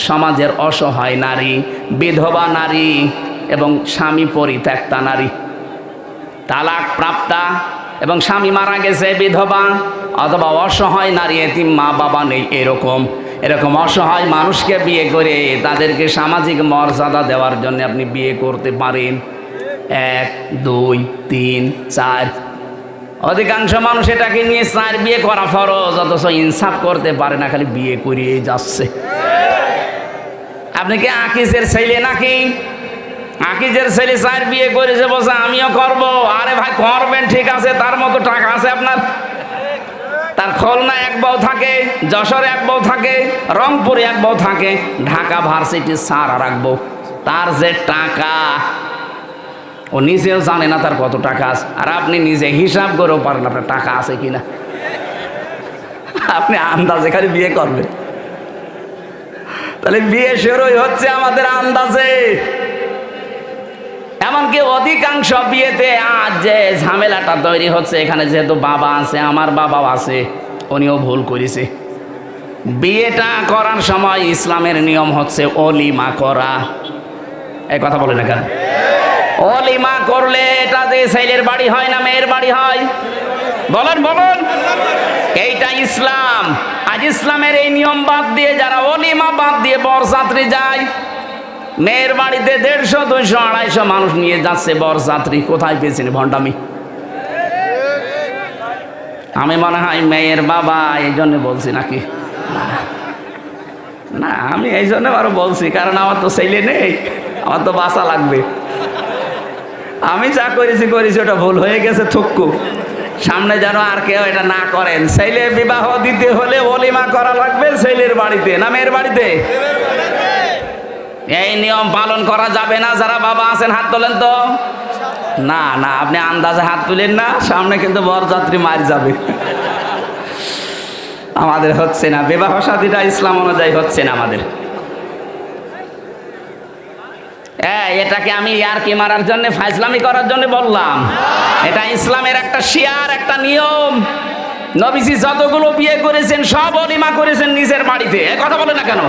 A: সমাজের অসহায় নারী, বিধবা নারী এবং স্বামী পরিত্যক্তা নারী, তালাক প্রাপ্তা এবং স্বামী মারা গেছে বিধবা, অথবা অসহায় নারী, এতিম মা বাবা নেই, এরকম অসহায় মানুষকে বিয়ে করে তাদেরকে সামাজিক মর্যাদা দেওয়ার জন্য আপনি বিয়ে করতে পারেন। 1, 2, 3, 4। অধিকাংশ মানুষ এটাকে নিয়ে 4 বিয়ে করা ফরজ, অথচ ইনসাফ করতে পারে না, খালি বিয়ে করিয়ে যাচ্ছে। আপনি কি আকিজের ছেলে নাকি? আকিজের ছেলে 4 বিয়ে করেছে, বলছে আমিও করব। আরে ভাই করবেন ঠিক আছে, তার মতো টাকা আছে আপনার? তার খুলনা 1 বউ থাকে, যশোরে 1 বউ থাকে, রংপুরে 1 বউ থাকে, ঢাকা ভার্সিটি স্যার আর 1 বউ। তার যে টাকা ও নিজেও জানে না তার কত টাকা আছে, আর আপনি নিজে হিসাব করেও পারেন আপনার টাকা আছে কিনা। আপনি আন্দাজে খালি বিয়ে করবেন। তাহলে বিয়ে শুরুই হচ্ছে আমাদের আন্দাজে। এমনকি অধিকাংশ বিয়েতে আজ যে ঝামেলাটা তৈরি হচ্ছে, এখানে যেহেতু বাবা আছে, আমার বাবাও আছে, উনিও ভুল করেছে। বিয়েটা করার সময় ইসলামের নিয়ম হচ্ছে অলিমা করা। এই কথা বলে না কেন? অলিমা করলে এটা যে ছেলের বাড়ি হয় না মেয়ের বাড়ি হয়? বলেন বলুন। এইটা ইসলাম। আজ ইসলামের এই নিয়ম বাদ দিয়ে যারা অলিমা বাদ দিয়ে বরযাত্রী যায়, মেয়ের বাড়িতে 150, 200, 250 মানুষ নিয়ে যাচ্ছে বরযাত্রী। কোথায় পেয়েছেন ভণ্ডামি? আমি মনে হয় মেয়ের বাবা এই জন্য বলছি নাকি? না, আমি এই জন্য আরো বলছি, কারণ আমার তো ছেলে নেই, আমার তো বাঁচা লাগবে। আমি যা করেছি ওটা ভুল হয়ে গেছে, থুক্কু। সামনে যেন আর কেউ এটা না করেন। ছেলে বিবাহ দিতে হলে অলিমা করা লাগবে ছেলের বাড়িতে না মেয়ের বাড়িতে? এই নিয়ম পালন করা যাবে না। যারা বাবা আছেন হাত তোলেন তো। না না, আপনি আন্দাজে হাত তুলেন না, সামনে কিন্তু বরযাত্রী মার যাবে। আমাদের হচ্ছে না, বিবাহ শাদীটা ইসলাম অনুযায়ী হচ্ছে না আমাদের। এটাকে আমি ইয়ারকি মারার জন্য, ফাইজলামি করার জন্য বললাম? এটা ইসলামের একটা শিয়ার, একটা নিয়ম। নবীজি যতগুলো বিয়ে করেছেন সব অলিমা করেছেন নিজের বাড়িতে। কথা বলে না কেন?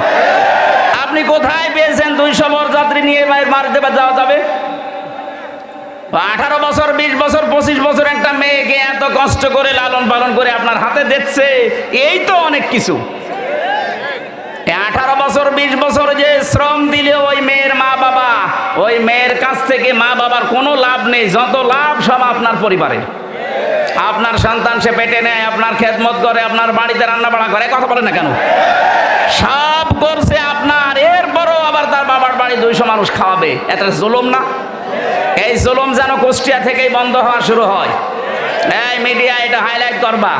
A: আপনি কোথায় পেয়েছেন 200 বরযাত্রী নিয়ে মারতে যাওয়া যাবে? 18 বছর, 20 বছর, 25 বছর একটা মেয়েকে এত কষ্ট করে লালন পালন করে আপনার হাতে দিচ্ছে, এই তো অনেক কিছু। 18 বছর, 20 বছর যে শ্রম দিলে ওই মেয়ের মা বাবা, ওই মেয়ের কাছ থেকে মা বাবার কোনো লাভ নেই। যত লাভ সব আপনার পরিবারের। আপনার সন্তান সে পেটে নেয়, আপনার খেদমত করে, আপনার বাড়িতে রান্না বাড়া করে। কথা বলে না কেন? সব করছে আপনার, এরপরও আবার তার বাবার বাড়ি 200 মানুষ খাওয়াবে। এটা জুলুম না? এই জুলুম যেন কুষ্টিয়া থেকেই বন্ধ হওয়া শুরু হয়। এই মিডিয়া এটা হাইলাইট করবা,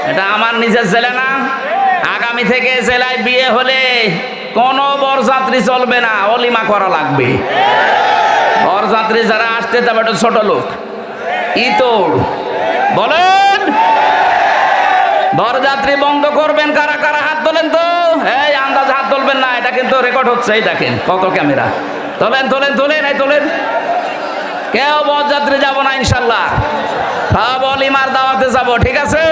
A: এটা আমার নিজের জেলা না। আগামী থেকে জেলায় বিয়ে হলে কোনো বরযাত্রী চলবে না, অলিমা করা লাগবে। বরযাত্রী যারা আসতে যাবে এটা ছোট লোক, ইতর। বলেন বরযাত্রী বন্ধ করবেন কারা কারা? হাত তোলেন তো। এই আন্দাজ হাত তুলবেন না, এটা কিন্তু রেকর্ড হচ্ছে। এই দেখেন কত ক্যামেরা। তোলেন তোলেন তোলেন, এই তোলেন। কেউ বরযাত্রী যাব না ইনশাল্লাহ, সব অলিমার দাওয়াতে যাব, ঠিক আছে?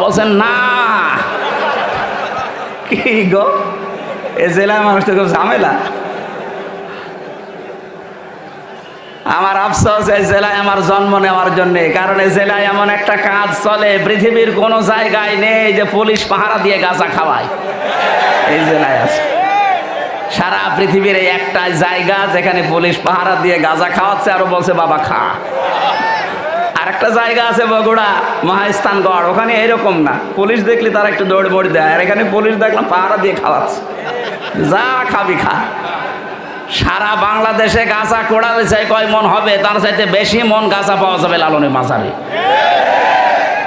A: বলছেন না? কি গো, এ জেলায় মানুষ তো খুব ঝামেলা। আমার আফসোস, এই জেলায় আমার জন্ম নেওয়ার জন্যে। কারণ এই জেলায় এমন একটা কাজ চলে পৃথিবীর কোনো জায়গায় নেই যে পুলিশ পাহারা দিয়ে গাঁজা খাওয়ায়। এই জেলায় আছে। সারা পৃথিবীর এই একটা জায়গা যেখানে পুলিশ পাহারা দিয়ে গাঁজা খাওয়াচ্ছে, আরো বলছে বাবা খা। আর একটা জায়গা আছে বগুড়া মহাস্থানগড়, ওখানে এরকম না, পুলিশ দেখলে তারা একটু দৌড় মোড় দেয়। আর এখানে পুলিশ দেখলাম পাহারা দিয়ে খাওয়াচ্ছে, যা খাবি খা। সারা বাংলাদেশে গাঁজা কোড়ালে চাই কয় মন হবে, তার চাইতে বেশি মন গাঁজা পাওয়া যাবে লালনের মাজারে।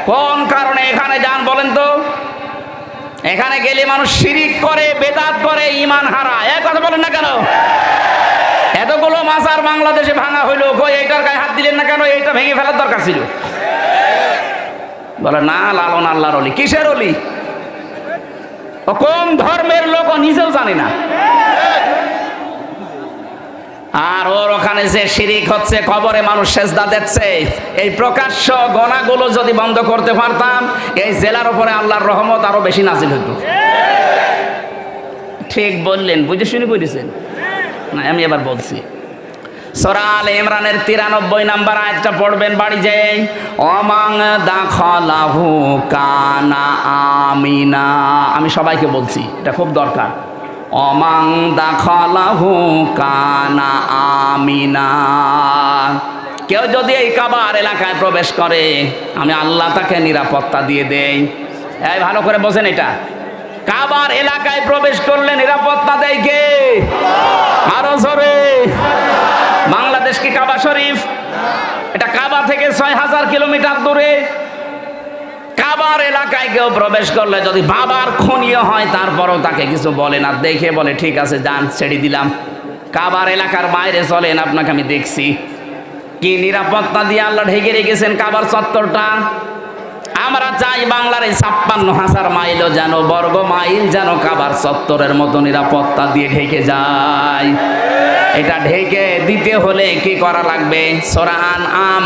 A: কোন কারণে এখানে যান বলেন তো? এখানে গেলে মানুষ শিরিক করে, বেদাত করে, ঈমান হারায়। এক কথা বলেন না কেন? এতগুলো মাজার বাংলাদেশে ভাঙা হইলো, কই এইটার গায়ে হাত দিলেন না কেন? এইটা ভেঙে ফেলার দরকার ছিল। বলে না, লালন আল্লাহর ওলি। কিসের ওলি? ও কোন ধর্মের লোক ও নিজেও জানে না। আর ওর ওখানে যে শিরিক হচ্ছে, কবরে মানুষ সেজদা দিচ্ছে, এই প্রকাশ্য গণাগুলো যদি বন্ধ করতে পারতাম, এই জেলার উপরে আল্লাহর রহমত আরো বেশি নাজিল হতো। ঠিক বললেন, বুঝে শুনে বুঝেছেন না? আমি এবার বলছি, সূরা আলে ইমরানের 93 নম্বর আয়াতটা পড়বেন বাড়ি যেয়ে। অমাং দাখালাহু কানা আমিনা। আমি সবাইকে বলছি, এটা খুব দরকার। অমাং দাখালাহু কানা আমিনা। কেউ যদি এই কাবার এলাকায় প্রবেশ করে, আমি আল্লাহ তাকে নিরাপত্তা দিয়ে দেই। এই ভালো করে বোঝেন, এটা কাবার এলাকায় প্রবেশ করলে নিরাপত্তা দেয় কে? আরো জোরে। বাংলাদেশ কি কাবা শরীফ? এটা কাবা থেকে 6000 কিলোমিটার দূরে। কাবার এলাকায় কেউ প্রবেশ করলে যদি বাবার খুনিও হয়, তারপরও তাকে কিছু বলে না, দেখে বলে ঠিক আছে যান, ছেড়ে দিলাম। কাবার এলাকার বাইরে চলেন, আপনাকে আমি দেখছি। কি নিরাপত্তা দিয়ে আল্লাহ ঢেকে রেখেছেন কাবার চত্বরটা। আমরা চাই বাংলার এই 56,000 মাইলও যেন, বর্গ মাইল যেন কাবার চত্বরের মতো নিরাপত্তা দিয়ে ঢেকে যায়। এটা ঢেকে দিতে হলে কি করা লাগবে? সূরা আনআম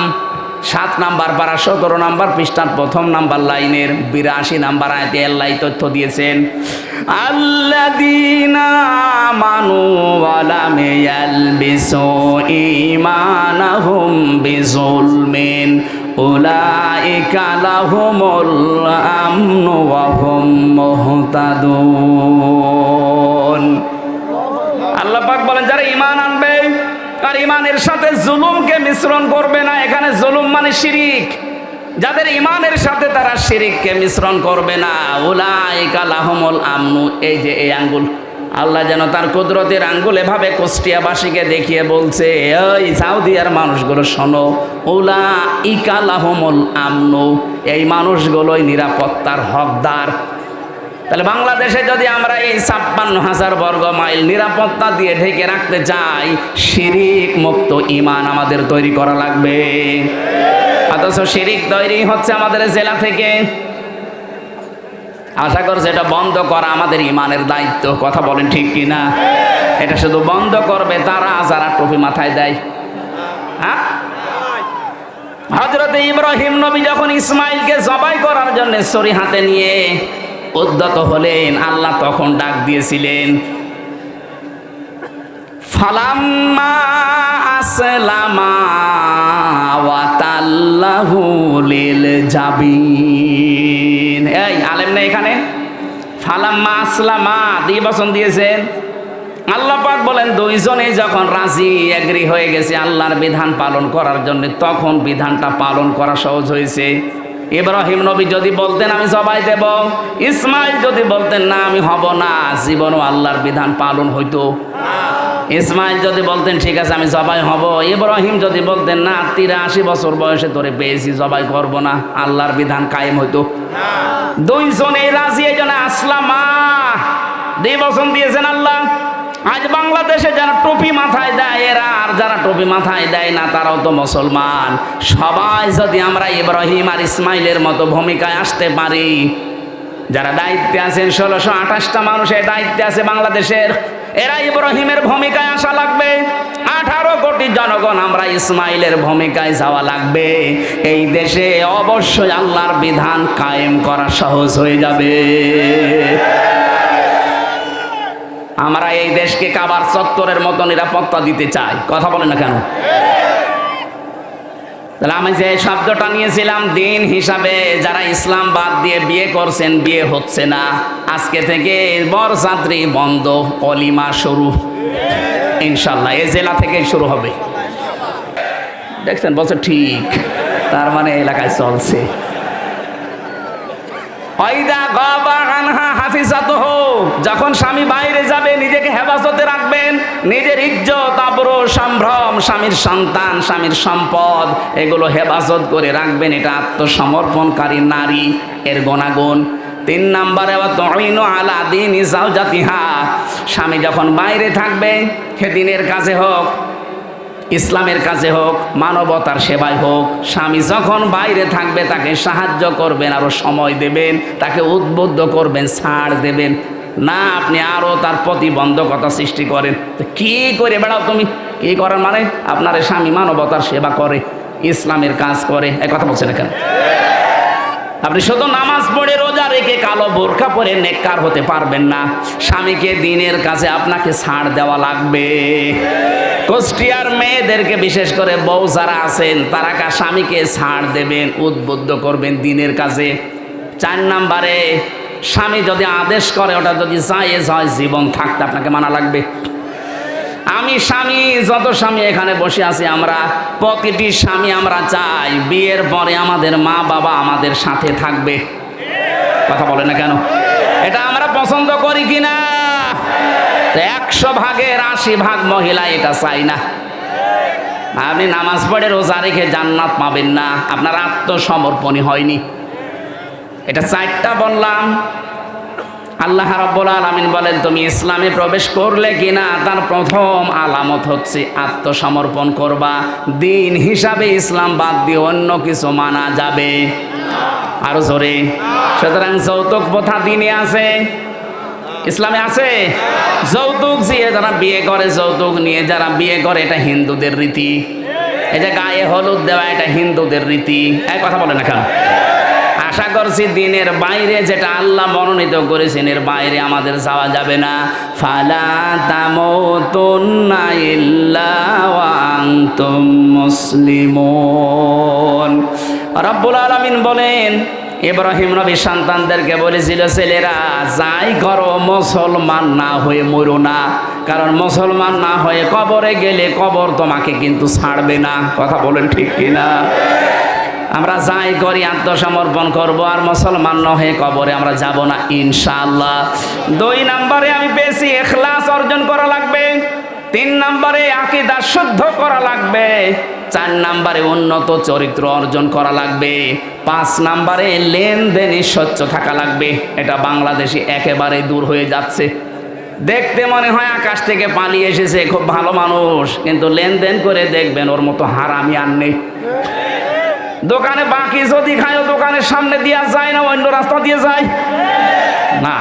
A: 7 নাম্বার পারা 17 নাম্বার পৃষ্ঠার 1ম নাম্বার লাইনের 82 নাম্বার আয়াতে আল্লাহ তথ্য দিয়েছেন, আল্লাযীনা আমানু ওয়া লাম ইয়ালবিসু ঈমানাহুম বিযুলমিন উলাইকা লাহুমুল আমনু ওয়া হুম মুহতাদুন। আল্লাহ পাক বলেন যারা ঈমান আনবে আর ঈমানের সাথে জুলুমকে মিশ্রণ করবে না, এখানে জুলুম মানে শিরিক, যাদের ঈমানের সাথে তারা শিরিককে মিশ্রণ করবে না, উলাইকা লাহুমুল আমনু। এই যে এই আঙ্গুল, আল্লাহ যেন তার কুদরতের আঙ্গুল এভাবে কুষ্টিয়াবাসীকে দেখিয়ে বলছে, ওই সাউদিয়ার মানুষগুলো শোনো, উলাইকা লাহুমুল আমনু, এই মানুষগুলোই নিরাপত্তার হকদার। তাহলে বাংলাদেশে যদি আমরা এই 56,000 বর্গ মাইল নিরাপত্তা দিয়ে ঢেকে রাখতে চাই, শিরিক মুক্ত ঈমান আমাদের তৈরি করা লাগবে। অথচ শিরিক তৈরি হচ্ছে আমাদের জেলা থেকে। আশা করছি এটা বন্ধ করা আমাদের ঈমানের দায়িত্ব। কথা বলেন ঠিক কিনা? এটা শুধু বন্ধ করবে তারা যারা টুপি মাথায় দেয়। হ্যাঁ, হযরত ইব্রাহিম নবী যখন ইসমাইলকে জবাই করার জন্য ছুরি হাতে নিয়ে উদ্যত হলেন, আল্লাহ তখন ডাক দিয়েছিলেন, ফালাম্মা আসলামা ওয়া তাল্লাহু লিল জাবিন। এই আলেম না এখানে, ফালাম্মা আসলামা দিয়ে বচন দিয়েছেন। আল্লাহ পাক বলেন দুইজনে যখন রাজি এগ্রি হয়ে গেছে আল্লাহর বিধান পালন করার জন্য, তখন বিধানটা পালন করা সহজ হয়েছে। ইব্রাহিম নবী যদি বলতেন আমি জবাই দেব, ইসমাইল যদি বলতেন না আমি হব না, জীবনও আল্লাহর বিধান পালন হইতো। ইসমাইল যদি বলতেন ঠিক আছে আমি জবাই হব, ইব্রাহিম যদি বলতেন না 83 বছর বয়সে তোরে পেয়েছি জবাই করব না, আল্লাহর বিধান কায়েম হইতো। দুইজনেই রাজি, এই জন্য আসলামা দুই বচন দিয়েছেন আল্লাহ। আজ বাংলাদেশে যারা টুপি মাথায় দেয় এরা, আর যারা টুপি মাথায় দেয় না তারাও তো মুসলমান। সবাই যদি আমরা ইব্রাহিম আর ইসমাইলের মতো ভূমিকায় আসতে পারি, যারা দায়িত্বে আছেন 1628টা মানুষের দায়িত্বে আছে বাংলাদেশের, এরা ইব্রাহিমের ভূমিকায় আসা লাগবে। 18 কোটি জনগণ আমরা ইসমাইলের ভূমিকায় যাওয়া লাগবে। এই দেশে অবশ্যই আল্লাহর বিধান কায়েম করা সহজ হয়ে যাবে। আমরা এই দেশকে কাবার চত্বরের মতো নিরাপত্তা দিতে চাই। কথা বলে না কেন? তাহলে আমি যে শব্দটা নিয়েছিলাম দিন হিসাবে, যারা ইসলাম বাদ দিয়ে বিয়ে করছেন বিয়ে হচ্ছে না, আজকে থেকে বরযাত্রী বন্ধ, অলিমা শুরু ইনশাল্লাহ এই জেলা থেকে শুরু হবে। দেখছেন বলছে ঠিক, তার মানে এলাকায় চলছে। যখন স্বামী বাইরে যাবে নিজেকে হেফাজতে রাখবেন, নিজের ইজ্জত আবরু সম্ভ্রম, স্বামীর সন্তান, স্বামীর সম্পদ, এগুলো হেফাজত করে রাখবেন। এটা আত্মসমর্পণকারী নারী এর গুণাগুণ। 3 নম্বরে আলা দিন জাওজাতিহা, স্বামী যখন বাইরে থাকবে, সেদিনের কাজে হোক, ইসলামের কাজে হোক, মানবতার সেবায় হোক, স্বামী যখন বাইরে থাকবে তাকে সাহায্য করবেন, আরো সময় দেবেন, তাকে উদ্বুদ্ধ করবেন, ছাড় দেবেন না আপনি আরো তার প্রতিবন্ধকতা সৃষ্টি করেন। কি করে বেড়াও তুমি? কি করার মানে আপনার স্বামী মানবতার সেবা করে, ইসলামের কাজ করে, এই কথা বলছেন কেন? আপনি শুধু নামাজ পড়ে রোজা রেখে কালো বোরকা পরে নেককার হতে পারবেন না। স্বামীকে দিনের কাছে আপনাকে ছাড় দেওয়া লাগবে। কুষ্টিয়ার মেয়েদেরকে বিশেষ করে বউ যারা আছেন তারা স্বামীকে ছাড় দেবেন, উদ্বুদ্ধ করবেন দিনের কাজে। 4 নম্বরে স্বামী যদি আদেশ করে ওটা যদি জায়েজ হয়, জীবন থাকতে আপনাকে মানা লাগবে। আমি স্বামী, যত স্বামী এখানে বসে আছি আমরা, প্রতিটি স্বামী আমরা চাই বিয়ের পরে আমাদের মা বাবা আমাদের সাথে থাকবে। কথা বলে না কেন? এটা আমরা পছন্দ করি কিনা? 100 ভাগের 80 ভাগ মহিলা এটা চাই না। আপনি নামাজ পড়ে রোজা রেখে জান্নাত পাবেন না, আপনার আত্মসমর্পণই হয়নি। এটা 4টা বললাম। আল্লাহ রাব্বুল আলামিন বলেন তুমি ইসলামে প্রবেশ করলে কিনা তার প্রথম আলামত হচ্ছে আত্মসমর্পণ করবা। দিন হিসাবে ইসলাম বাদ দিয়ে অন্য কিছু মানা যাবে? আরো জোরে। সুতরাং যৌতুক প্রথা দিনে আছে, ইসলামে আছে। যৌতুক দিয়ে যারা বিয়ে করে, যৌতুক নিয়ে যারা বিয়ে করে, এটা হিন্দুদের রীতি। এই যে গায়ে হলুদ দেওয়া এটা হিন্দুদের রীতি, এই কথা বলে না কেন? আশা করছি দিনের বাইরে যেটা আল্লাহ মনোনীত করেছেন এর বাইরে আমাদের যাওয়া যাবে না। ফালা তামুতুন্না ইল্লা ওয়া আনতুম মুসলিমুন। রব্বুল আলামিন বলেন, ইব্রাহিম নবী সন্তানদেরকে বলেছিল, ছেলেরা যাই করো মুসলমান না হয়ে মরো না, কারণ মুসলমান না হয়ে কবরে গেলে কবর তোমাকে কিন্তু ছাড়বে না। কথা বলেন ঠিক কিনা? আমরা যাই করি আত্মসমর্পণ করব, আর মুসলমান না হয়ে কবরে আমরা যাব না ইনশাআল্লাহ। 2 নম্বরে আমি পেয়েছি ইখলাস অর্জন করা লাগবে, 3 নম্বরে আকীদা শুদ্ধ করা লাগবে, 4 নম্বরে উন্নত চরিত্র অর্জন করা লাগবে, 5 নম্বরে লেনদেনে স্বচ্ছ থাকা লাগবে। এটা বাংলাদেশে একেবারে দূর হয়ে যাচ্ছে। দেখতে মনে হয় আকাশ থেকে পালিয়ে এসেছে, খুব ভালো মানুষ, কিন্তু লেনদেন করে দেখবেন ওর মতো হারামি আর নেই। দোকানে বাকি যদি খায় দোকানের সামনে দিয়া যায় না, অন্য রাস্তা দিয়ে যায় না।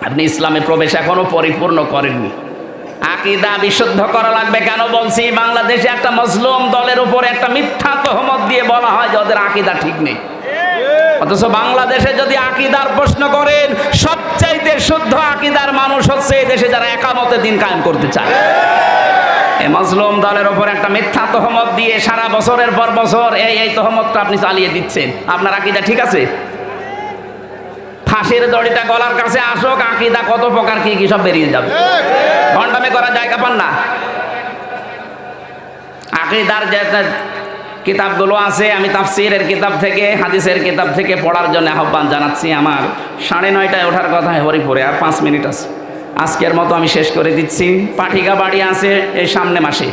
A: আপনি ইসলামে প্রবেশ এখনো পরিপূর্ণ করেননি। আকীদা বিশুদ্ধ করা লাগবে। কেন বলছি? বাংলাদেশে একটা মজলুম দলের উপরে একটা মিথ্যা তহমত দিয়ে বলা হয় যে ওদের আকীদা ঠিক নেই, অথচ বাংলাদেশে যদি আকীদার প্রশ্ন করেন সবচাইতে শুদ্ধ আকীদার মানুষ হচ্ছে এই দেশে যারা একামতে দিন কায়েম করতে চায়। এই মজলুম দলের উপর একটা মিথ্যা তহমত দিয়ে সারা বছরের পর বছর এই তহমতটা আপনি চালিয়ে দিচ্ছেন। আপনার আকীদা ঠিক আছে? ফাঁসির দড়িটা গলার কাছে আসুক, আকীদা কত প্রকার কি কি সব বেরিয়ে যাবে। ভণ্ডামি করার জায়গা পান না। আকীদার যে কিতাবগুলো আছে, আমি তাফসীরের কিতাব থেকে, হাদিসের কিতাব থেকে পড়ার জন্য আহ্বান জানাচ্ছি। আমার 9:30টায় ওঠার কথা, হরিপুরে আর 5 মিনিট আছে। আজকের মতো আমি শেষ করে দিচ্ছি। পাঠিকা বাড়ি আছে এই সামনে মাসে।